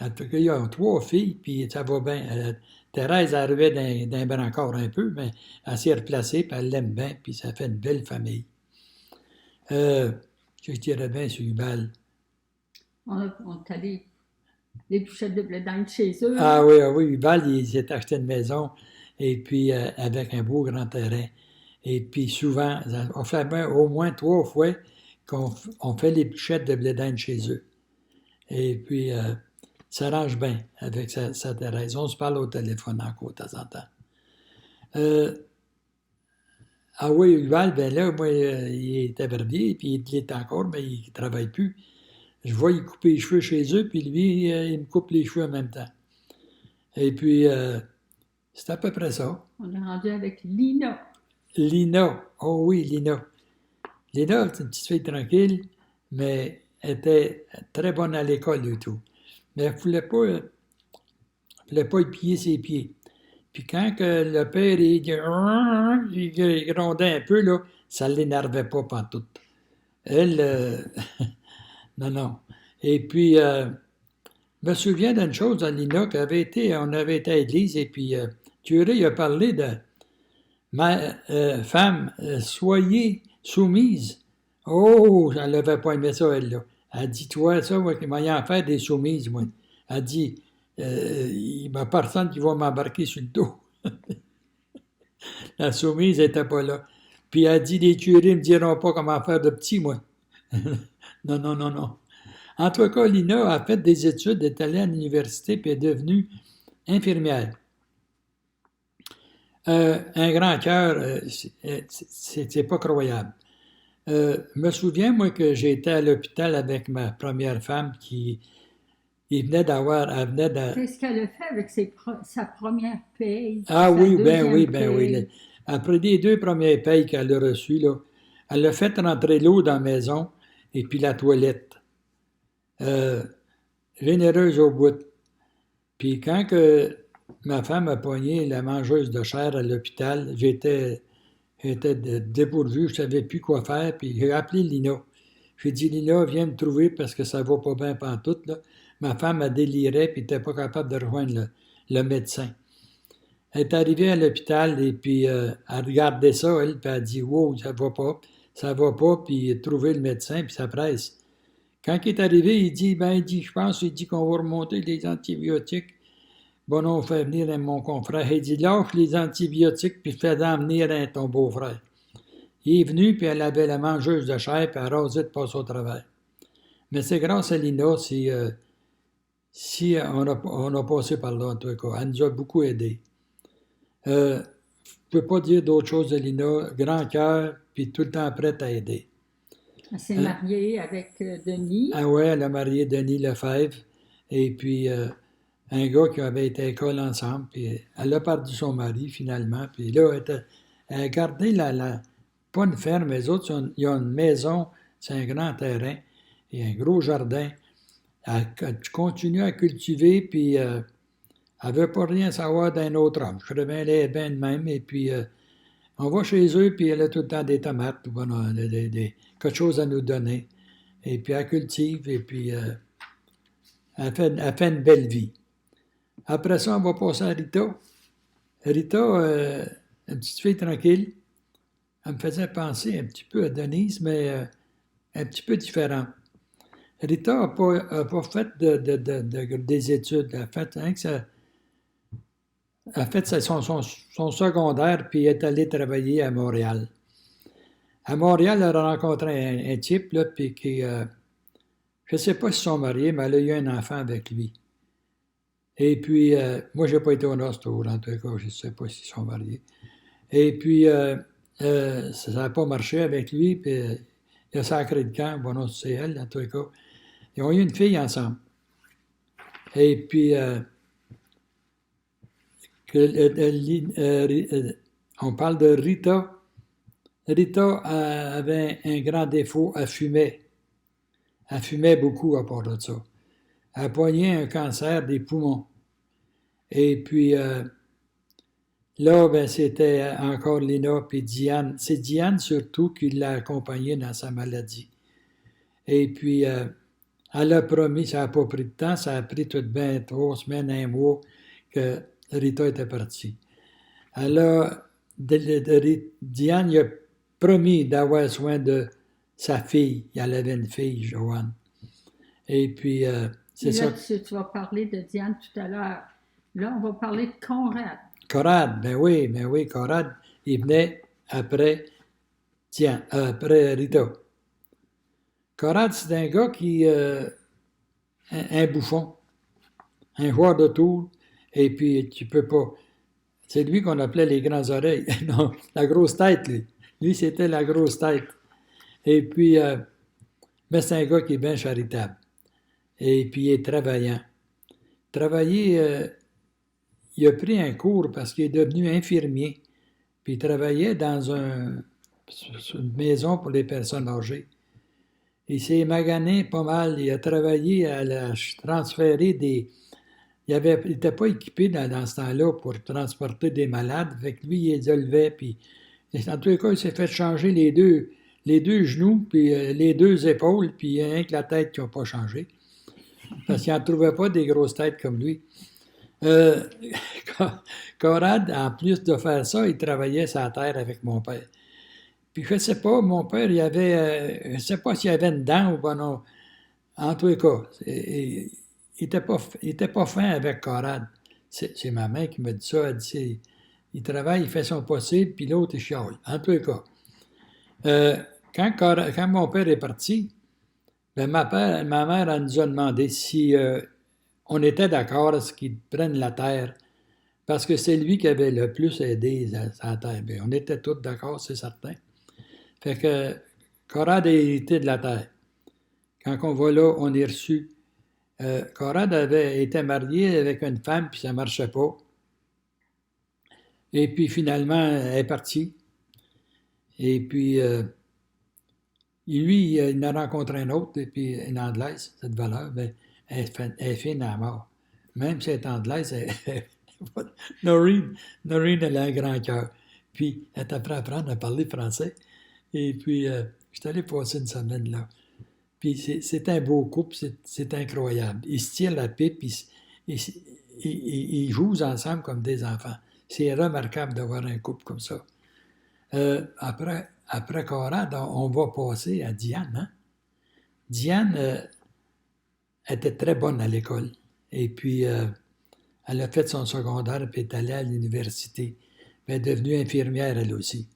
En tout cas, il y a trois filles, puis ça va bien. Thérèse arrivait d'un brancard un peu, mais elle s'est replacée, puis elle l'aime bien, puis ça fait une belle famille. Je dirais bien sur Hubal. On est allé les bouchettes de blé d'Inde chez eux. Ah oui, Hubal, il s'est acheté une maison, et puis avec un beau grand terrain. Et puis souvent, on fait au moins 3 fois qu'on fait les bouchettes de blé d'Inde chez eux. Et puis, s'arrange bien avec sa Thérèse. On se parle au téléphone encore de temps en temps. Ah oui, Yuval, ben là, moi, il était barbier, puis il l'est encore, mais il ne travaille plus. Je vois, il coupe les cheveux chez eux, puis lui, il me coupe les cheveux en même temps. Et puis, c'est à peu près ça. On est rendu avec Lina. Lina, oh oui, Lina. Lina, c'est une petite fille tranquille, mais elle était très bonne à l'école et tout. Mais elle ne voulait pas y piller ses pieds. Puis quand que le père, il grondait un peu, là, ça ne l'énervait pas pantoute. Elle, non, non. Et puis, je me souviens d'une chose à Lina, on avait été à l'église, et puis Thierry a parlé de femme, soyez soumise. Oh, elle n'avait pas aimé ça, elle, là. Elle dit, toi, ça, moi, il va en faire des soumises, moi. Elle dit, il n'y a personne qui va m'embarquer sur le dos. La soumise n'était pas là. Puis elle dit, les curés ne me diront pas comment faire de petit, moi. Non, non, non, non. En tout cas, Lina a fait des études, est allée à l'université, puis est devenue infirmière. Un grand cœur, c'est pas croyable. Me souviens, moi, que j'étais à l'hôpital avec ma première femme qui elle venait de... Qu'est-ce qu'elle a fait avec sa première paye? Ah Sa oui, deuxième ben oui. paye? Après les 2 premières payes qu'elle a reçues, là, elle a fait rentrer l'eau dans la maison et puis la toilette. Généreuse au bout. Puis quand que ma femme a pogné la mangeuse de chair à l'hôpital, j'étais dépourvu, je ne savais plus quoi faire, puis j'ai appelé Lina. J'ai dit, Lina, viens me trouver parce que ça va pas bien pantoute, là. Ma femme a déliré puis n'était pas capable de rejoindre le médecin. Elle est arrivée à l'hôpital et puis elle regardait ça, elle, puis elle a dit, wow, ça va pas, puis trouver le médecin, puis ça presse. Quand il est arrivé, il dit, je pense, qu'on va remonter les antibiotiques. Bon, on fait venir mon confrère. Il dit, lâche les antibiotiques, puis fais-en venir ton beau-frère. Il est venu, puis elle avait la mangeuse de chair, puis elle rasait de passer au travers. Mais c'est grâce à Lina si on a passé par là, en tout cas. Elle nous a beaucoup aidés. Je ne peux pas dire d'autre chose de Lina. Grand cœur, puis tout le temps prête à aider. Elle s'est mariée avec Denis. Ah ouais, elle a marié Denis Lefebvre. Et puis, un gars qui avait été à l'école ensemble. Puis elle a perdu son mari, finalement. Puis là, elle a gardé pas une ferme, les autres, ils ont une maison, c'est un grand terrain et un gros jardin. Elle continue à cultiver, puis elle ne veut pas rien savoir d'un autre homme. Je ferais bien de même. Et puis, on va chez eux, puis elle a tout le temps des tomates, quelque chose à nous donner. Et puis, elle cultive, et puis, elle fait une belle vie. Après ça, on va passer à Rita. Rita, une petite fille tranquille. Elle me faisait penser un petit peu à Denise, mais un petit peu différent. Rita n'a pas fait des études. Elle a fait son secondaire, puis elle est allée travailler à Montréal. À Montréal, elle a rencontré un type, là, puis qui, je ne sais pas s'ils sont mariés, mais elle a eu un enfant avec lui. Et puis, moi, je n'ai pas été au Nord, en tout cas, je ne sais pas s'ils sont mariés. Et puis, ça n'a pas marché avec lui, puis il a sacré le camp, bon, non, c'est elle, en tout cas. Ils ont eu une fille ensemble. Et puis, on parle de Rita. Rita avait un grand défaut, elle fumait. Elle fumait beaucoup à part de ça. Elle poignait un cancer des poumons. Et puis, là, c'était encore Lina puis Diane. C'est Diane surtout qui l'a accompagnée dans sa maladie. Et puis, elle a promis, ça n'a pas pris de temps, ça a pris tout de bien 3 semaines, 1 mois que Rita était partie. Diane a promis d'avoir soin de sa fille. Elle avait une fille, Joanne. Et puis, c'est ça. Tu vas parler de Diane tout à l'heure. Là, on va parler de Conrad. Conrad, ben oui, Conrad, il venait après Rita. Conrad, c'est un gars qui... un bouffon. un joueur de tour, et puis tu peux pas. C'est lui qu'on appelait les grandes oreilles. Non, la grosse tête, lui. Lui, c'était la grosse tête. Et puis, mais c'est un gars qui est bien charitable. Et puis, il est travaillant. Travailler, il a pris un cours parce qu'il est devenu infirmier. Puis, il travaillait dans une maison pour les personnes âgées. Il s'est magané pas mal. Il a travaillé à transférer des. Il n'était pas équipé dans ce temps-là pour transporter des malades. Fait que lui, il les élevait. Puis, en tous les cas, il s'est fait changer les deux genoux, puis les deux épaules, puis il y a rien que la tête qui n'a pas changé. Parce qu'il n'en trouvait pas des grosses têtes comme lui. Conrad, en plus de faire ça, il travaillait sur la terre avec mon père. Puis je ne sais pas, mon père, il avait, je ne sais pas s'il avait une dent ou pas non. En tous les cas, il n'était pas fin avec Conrad. C'est ma mère qui m'a dit ça. Elle dit, il travaille, il fait son possible, puis l'autre, il chiale. En tous les cas. Quand mon père est parti, ben ma mère elle nous a demandé si on était d'accord à ce qu'il prenne la terre, parce que c'est lui qui avait le plus aidé à la terre. Ben, on était tous d'accord, c'est certain. Fait que Conrad a hérité de la terre. Quand on va là, on est reçu. Conrad avait été marié avec une femme, puis ça ne marchait pas. Et puis finalement, elle est partie. Et puis, lui, il en a rencontré un autre, et puis une Anglaise, cette valeur, ben, elle est fine à mort. Même si elle est Anglaise, Noreen, elle a un grand cœur. Puis, elle t'a appris à apprendre à parler français. Et puis, je suis allé passer une semaine là. Puis, c'est un beau couple, c'est incroyable. Ils se tirent la pipe, ils jouent ensemble comme des enfants. C'est remarquable d'avoir un couple comme ça. Après Conrad, on va passer à Diane. Hein? Diane était très bonne à l'école. Et puis, elle a fait son secondaire et est allée à l'université. Elle est devenue infirmière, elle aussi.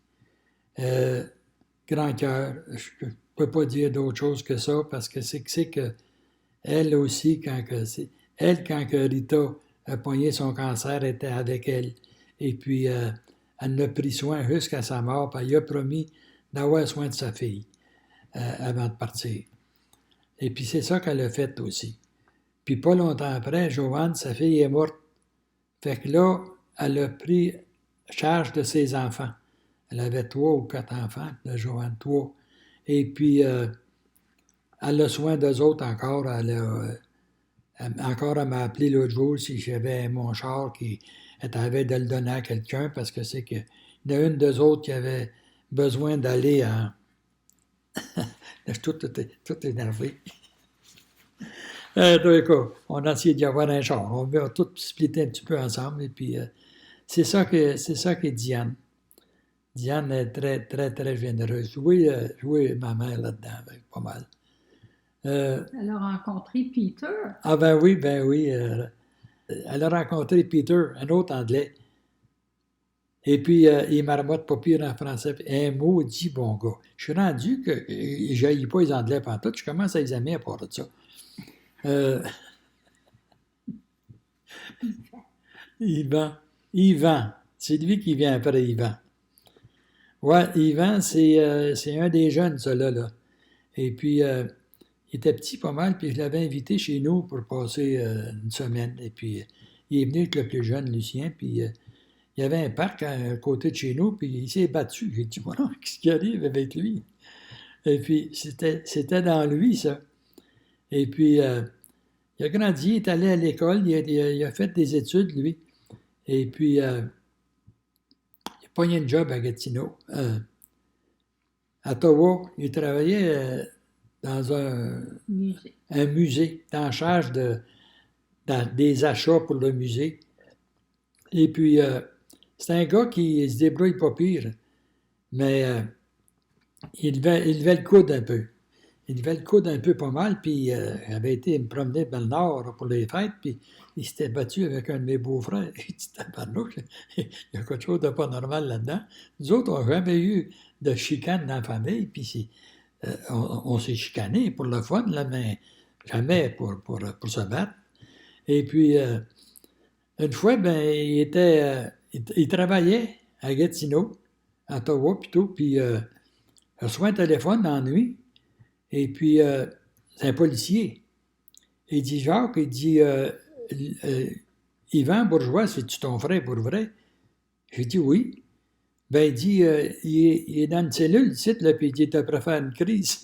Grand cœur. Je ne peux pas dire d'autre chose que ça parce que c'est que elle aussi, quand Rita a pogné son cancer, était avec elle. Et puis, elle en a pris soin jusqu'à sa mort, puis elle a promis d'avoir soin de sa fille avant de partir. Et puis, c'est ça qu'elle a fait aussi. Puis, pas longtemps après, Joanne, sa fille, est morte. Fait que là, elle a pris charge de ses enfants. Elle avait 3 ou 4 enfants, de Joanne, 3. Et puis, elle a soin d'eux autres encore. Encore, elle m'a appelé l'autre jour si j'avais mon char qui avait de le donner à quelqu'un parce que c'est qu'il y en a une d'eux autres qui avait besoin d'aller en. Je suis tout énervé. On a essayé d'y avoir un char. On va tout splitter un petit peu ensemble. Et puis, c'est ça qu'est Diane. Diane est très, très, très généreuse. Jouer ma mère là-dedans, pas mal. Elle a rencontré Peter. Ah ben oui. Elle a rencontré Peter, un autre Anglais. Et puis, il marmotte pas pire en français. Un maudit bon gars. Je suis rendu que je n'haïs pas les Anglais pantoute. Je commence à les aimer à part de ça. Yvan. C'est lui qui vient après Yvan. Ouais, Yvan, c'est un des jeunes, ça là. Et puis, il était petit pas mal, puis je l'avais invité chez nous pour passer une semaine. Et puis, il est venu avec le plus jeune, Lucien, puis il y avait un parc à côté de chez nous, puis il s'est battu. J'ai dit, voilà, qu'est-ce qui arrive avec lui? Et puis, c'était dans lui, ça. Et puis, il a grandi, il est allé à l'école, il a fait des études, lui. Et puis, il a pogné un job à Gatineau. À Ottawa, il travaillait dans un musée, en charge des achats pour le musée. Et puis, c'est un gars qui se débrouille pas pire, mais il levait le coude un peu. Il levait le coude un peu pas mal, puis il avait été me promener dans le Nord pour les fêtes, puis il s'était battu avec un de mes beaux-frères. Il dit, tabarnouche, il y a quelque chose de pas normal là-dedans. Nous autres, on n'a jamais eu de chicane dans la famille, puis on s'est chicané pour le fun, là, mais jamais pour se battre. Et puis, une fois, ben, il travaillait à Gatineau, à Ottawa, puis tout, puis il reçoit un téléphone dans la nuit, et puis c'est un policier. Il dit, Jacques, il dit, Yvan Bourgeois, c'est-tu ton frère pour vrai? J'ai dit oui. Ben, il dit, il est dans une cellule ici, là, puis il dit, t'as prêt à faire une crise.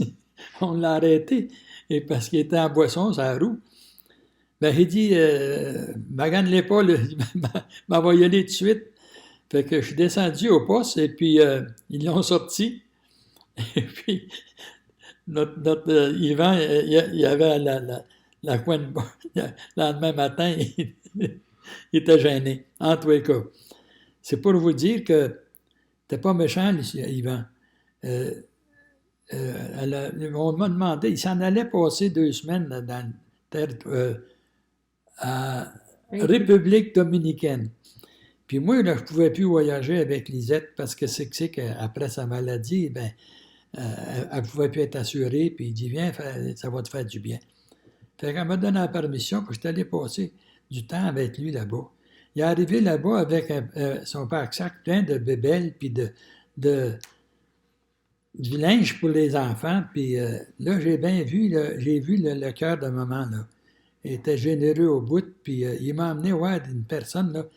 On l'a arrêté, et parce qu'il était en boisson, ça roue. Ben, il dit, magane-les pas, là, m'en va y aller tout de suite. Fait que je suis descendu au poste, et puis ils l'ont sorti. Et puis, notre Yvan, il avait la coin de bas. Le lendemain matin, il était gêné. En tous les cas, c'est pour vous dire que c'était pas méchant, Yvan. On m'a demandé, il s'en allait passer 2 semaines dans à République dominicaine. Puis moi, là, je ne pouvais plus voyager avec Lisette parce que c'est qu'après sa maladie, ben, elle ne pouvait plus être assurée. Puis il dit, viens, ça va te faire du bien. Fait qu'elle m'a donné la permission, puis je suis allé passer du temps avec lui là-bas. Il est arrivé là-bas avec son pack-sac plein de bébelles, puis du linge pour les enfants. Puis là, j'ai bien vu, j'ai vu le cœur de maman, là. Il était généreux au bout, puis il m'a emmené voir une personne, là.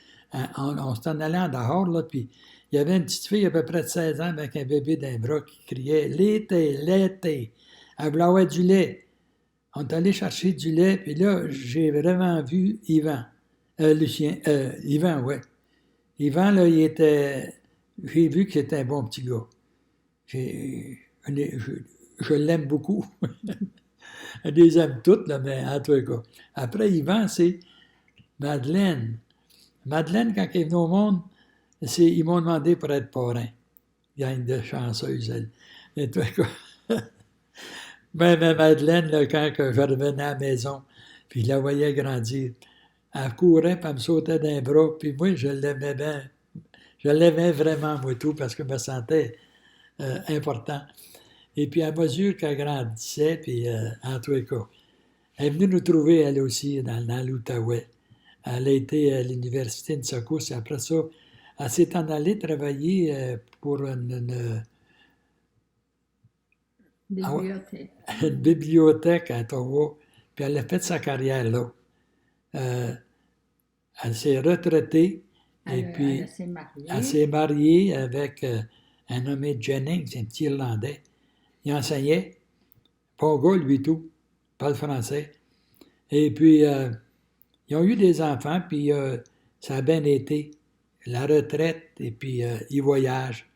On s'en allait en dehors, là, puis il y avait une petite fille à peu près de 16 ans avec un bébé d'un bras qui criait « Lait, lait! » Elle voulait avoir du lait. On est allé chercher du lait, puis là, j'ai vraiment vu Yvan. Yvan, ouais. Yvan, là, j'ai vu qu'il était un bon petit gars. Je l'aime beaucoup. Je les aime toutes, là, mais en tout cas. Après, Yvan, c'est Madeleine. Madeleine, quand elle est venue au monde, ils m'ont demandé pour être parrain. Gang de chanceuses, elle. En tout cas. Même Madeleine, là, quand je revenais à la maison, puis je la voyais grandir, elle courait, puis elle me sautait d'un bras, puis moi, je l'aimais bien. Je l'aimais vraiment, moi, tout, parce que je me sentais important. Et puis, à mesure qu'elle grandissait, puis en tous les cas, elle est venue nous trouver, elle aussi, dans l'Outaouais. Elle a été à l'Université de Secousse, et après ça, elle s'est en allée travailler pour une bibliothèque. Une bibliothèque à Ottawa, puis elle a fait sa carrière là. Elle s'est retraitée, et puis elle s'est mariée avec un nommé Jennings, un petit Irlandais. Il enseignait, pas gars, lui tout, parle français. Et puis, ils ont eu des enfants, puis ça a bien été. La retraite, et puis ils voyagent.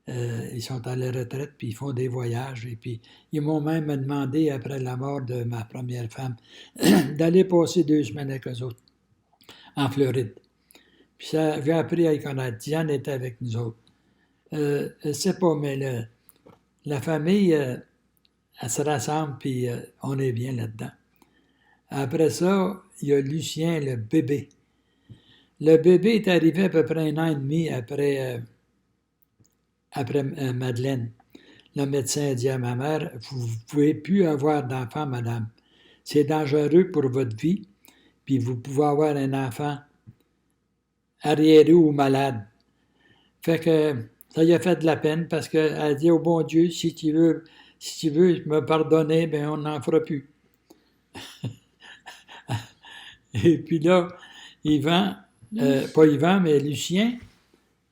Ils sont à la retraite, puis ils font des voyages. Et puis, ils m'ont même demandé, après la mort de ma première femme, d'aller passer 2 semaines avec eux autres, en Floride. Puis ça, j'ai appris à y connaître. Diane était avec nous autres. Je ne sais pas, mais la famille, elle se rassemble, puis on est bien là-dedans. Après ça, il y a Lucien, le bébé. Le bébé est arrivé à peu près 1 an et demi après Madeleine. Le médecin a dit à ma mère, vous ne pouvez plus avoir d'enfant, madame. C'est dangereux pour votre vie, puis vous pouvez avoir un enfant arriéré ou malade. Fait que ça lui a fait de la peine parce qu'elle a dit au bon Dieu, si tu veux me pardonner, ben on n'en fera plus. Et puis là, pas Yvan, mais Lucien,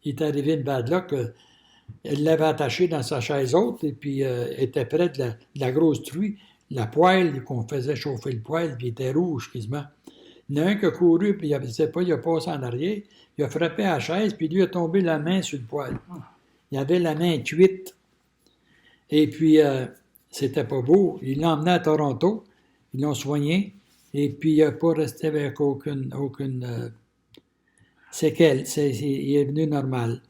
il est arrivé une bad luck. Elle l'avait attaché dans sa chaise haute et puis était près de la grosse truie, la poêle, qu'on faisait chauffer le poêle, puis il était rouge quasiment. Il y en a un qui a couru, puis il a passé en arrière, il a frappé à la chaise, puis lui a tombé la main sur le poêle. Il avait la main cuite. Et puis, c'était pas beau. Ils l'ont emmené à Toronto, ils l'ont soigné, et puis il n'a pas resté avec aucune séquelle. Il est venu normal.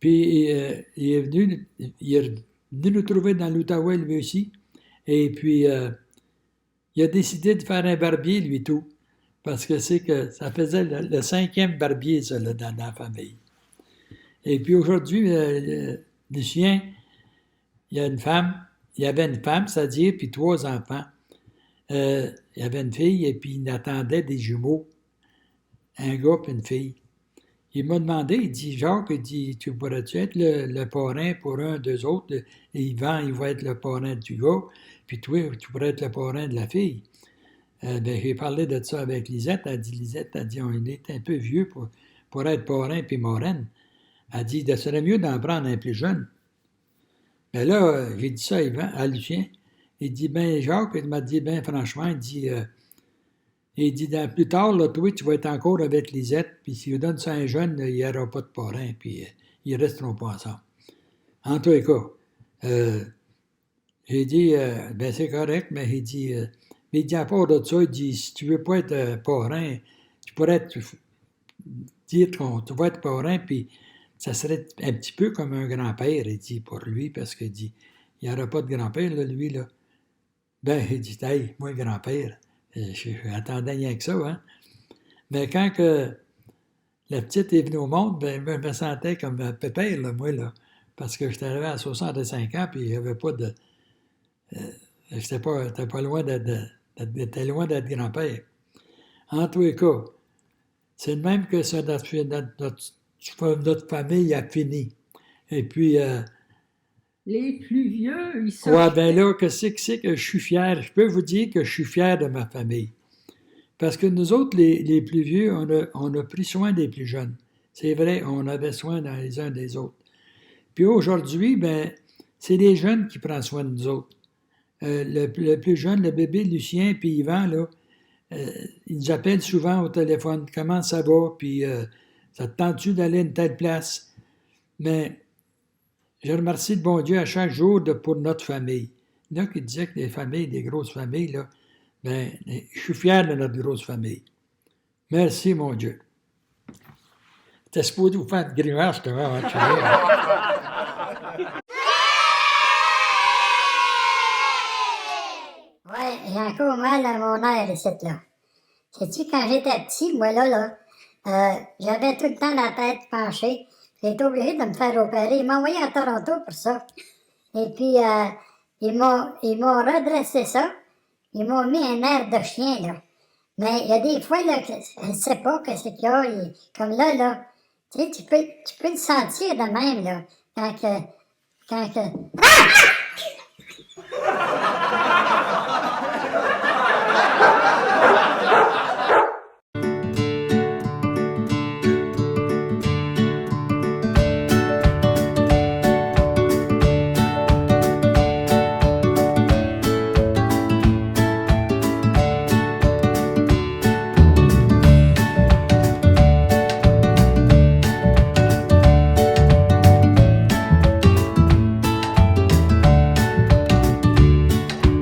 Puis il est venu nous trouver dans l'Outaouais, lui aussi. Et puis, il a décidé de faire un barbier, lui, tout. Parce que c'est que ça faisait le 5e barbier, ça, là, dans la famille. Et puis aujourd'hui, Lucien, il y avait une femme, c'est-à-dire, puis 3 enfants. il y avait une fille et puis il attendait des jumeaux, un gars et une fille. Il m'a demandé, il dit, Jacques, il dit, tu pourrais-tu être le parrain pour un d'eux autres? Et Yvan, il va être le parrain du gars, puis toi, tu pourrais être le parrain de la fille. Ben, j'ai parlé de ça avec Lisette. Lisette a dit, on est un peu vieux pour être parrain puis marraine. Elle dit, ce serait mieux d'en prendre un plus jeune. Mais là, j'ai dit ça à Yvan, à Lucien. Il dit, ben Jacques, il m'a dit, ben franchement, il dit, plus tard, là, toi, tu vas être encore avec Lisette, puis s'il donne ça à un jeune, il n'y aura pas de parrain, puis ils resteront pas ensemble. En tous les cas, j'ai dit, ben c'est correct, mais il dit à part de ça, il dit, si tu veux pas être parrain, tu pourrais dire que tu vas être parrain, puis ça serait un petit peu comme un grand-père, il dit, pour lui, parce qu'il dit, il n'y aura pas de grand-père, là, lui, là. Ben, il dit, hey, moi, grand-père, j'attendais rien que ça, hein. Mais quand que la petite est venue au monde, ben, je me sentais comme un pépère, là, moi, là, parce que j'étais arrivé à 65 ans, puis il n'y avait pas de... j'étais pas loin j'étais loin d'être grand-père. En tous les cas, c'est de même que ça, notre famille a fini. Et puis... Les plus vieux, ils sont... ouais, ben là, qu'est-ce que c'est que je suis fier? Je peux vous dire que je suis fier de ma famille. Parce que nous autres, les plus vieux, on a pris soin des plus jeunes. C'est vrai, on avait soin les uns des autres. Puis aujourd'hui, ben, c'est les jeunes qui prennent soin de nous autres. Le plus jeune, le bébé Lucien, puis Yvan, là, ils nous appellent souvent au téléphone. Comment ça va? Puis ça te tente-tu d'aller à une telle place? Mais je remercie le bon Dieu à chaque jour pour notre famille. Il y en a qui disaient que les familles, des grosses familles, là, ben, je suis fier de notre grosse famille. Merci, mon Dieu. T'es supposé vous faire de grimace, toi, hein, tu vois. Ouais, j'ai encore mal à mon air ici, là. Sais-tu, quand j'étais petit, moi, là, j'avais tout le temps la tête penchée. J'ai été obligé de me faire opérer. Ils m'ont envoyé à Toronto pour ça. Et puis, ils m'ont redressé ça. Ils m'ont mis un air de chien, là. Mais il y a des fois, là, je ne sais pas ce qu'il y a. Comme là, tu sais, tu peux le sentir de même, là. Quand que... Ah!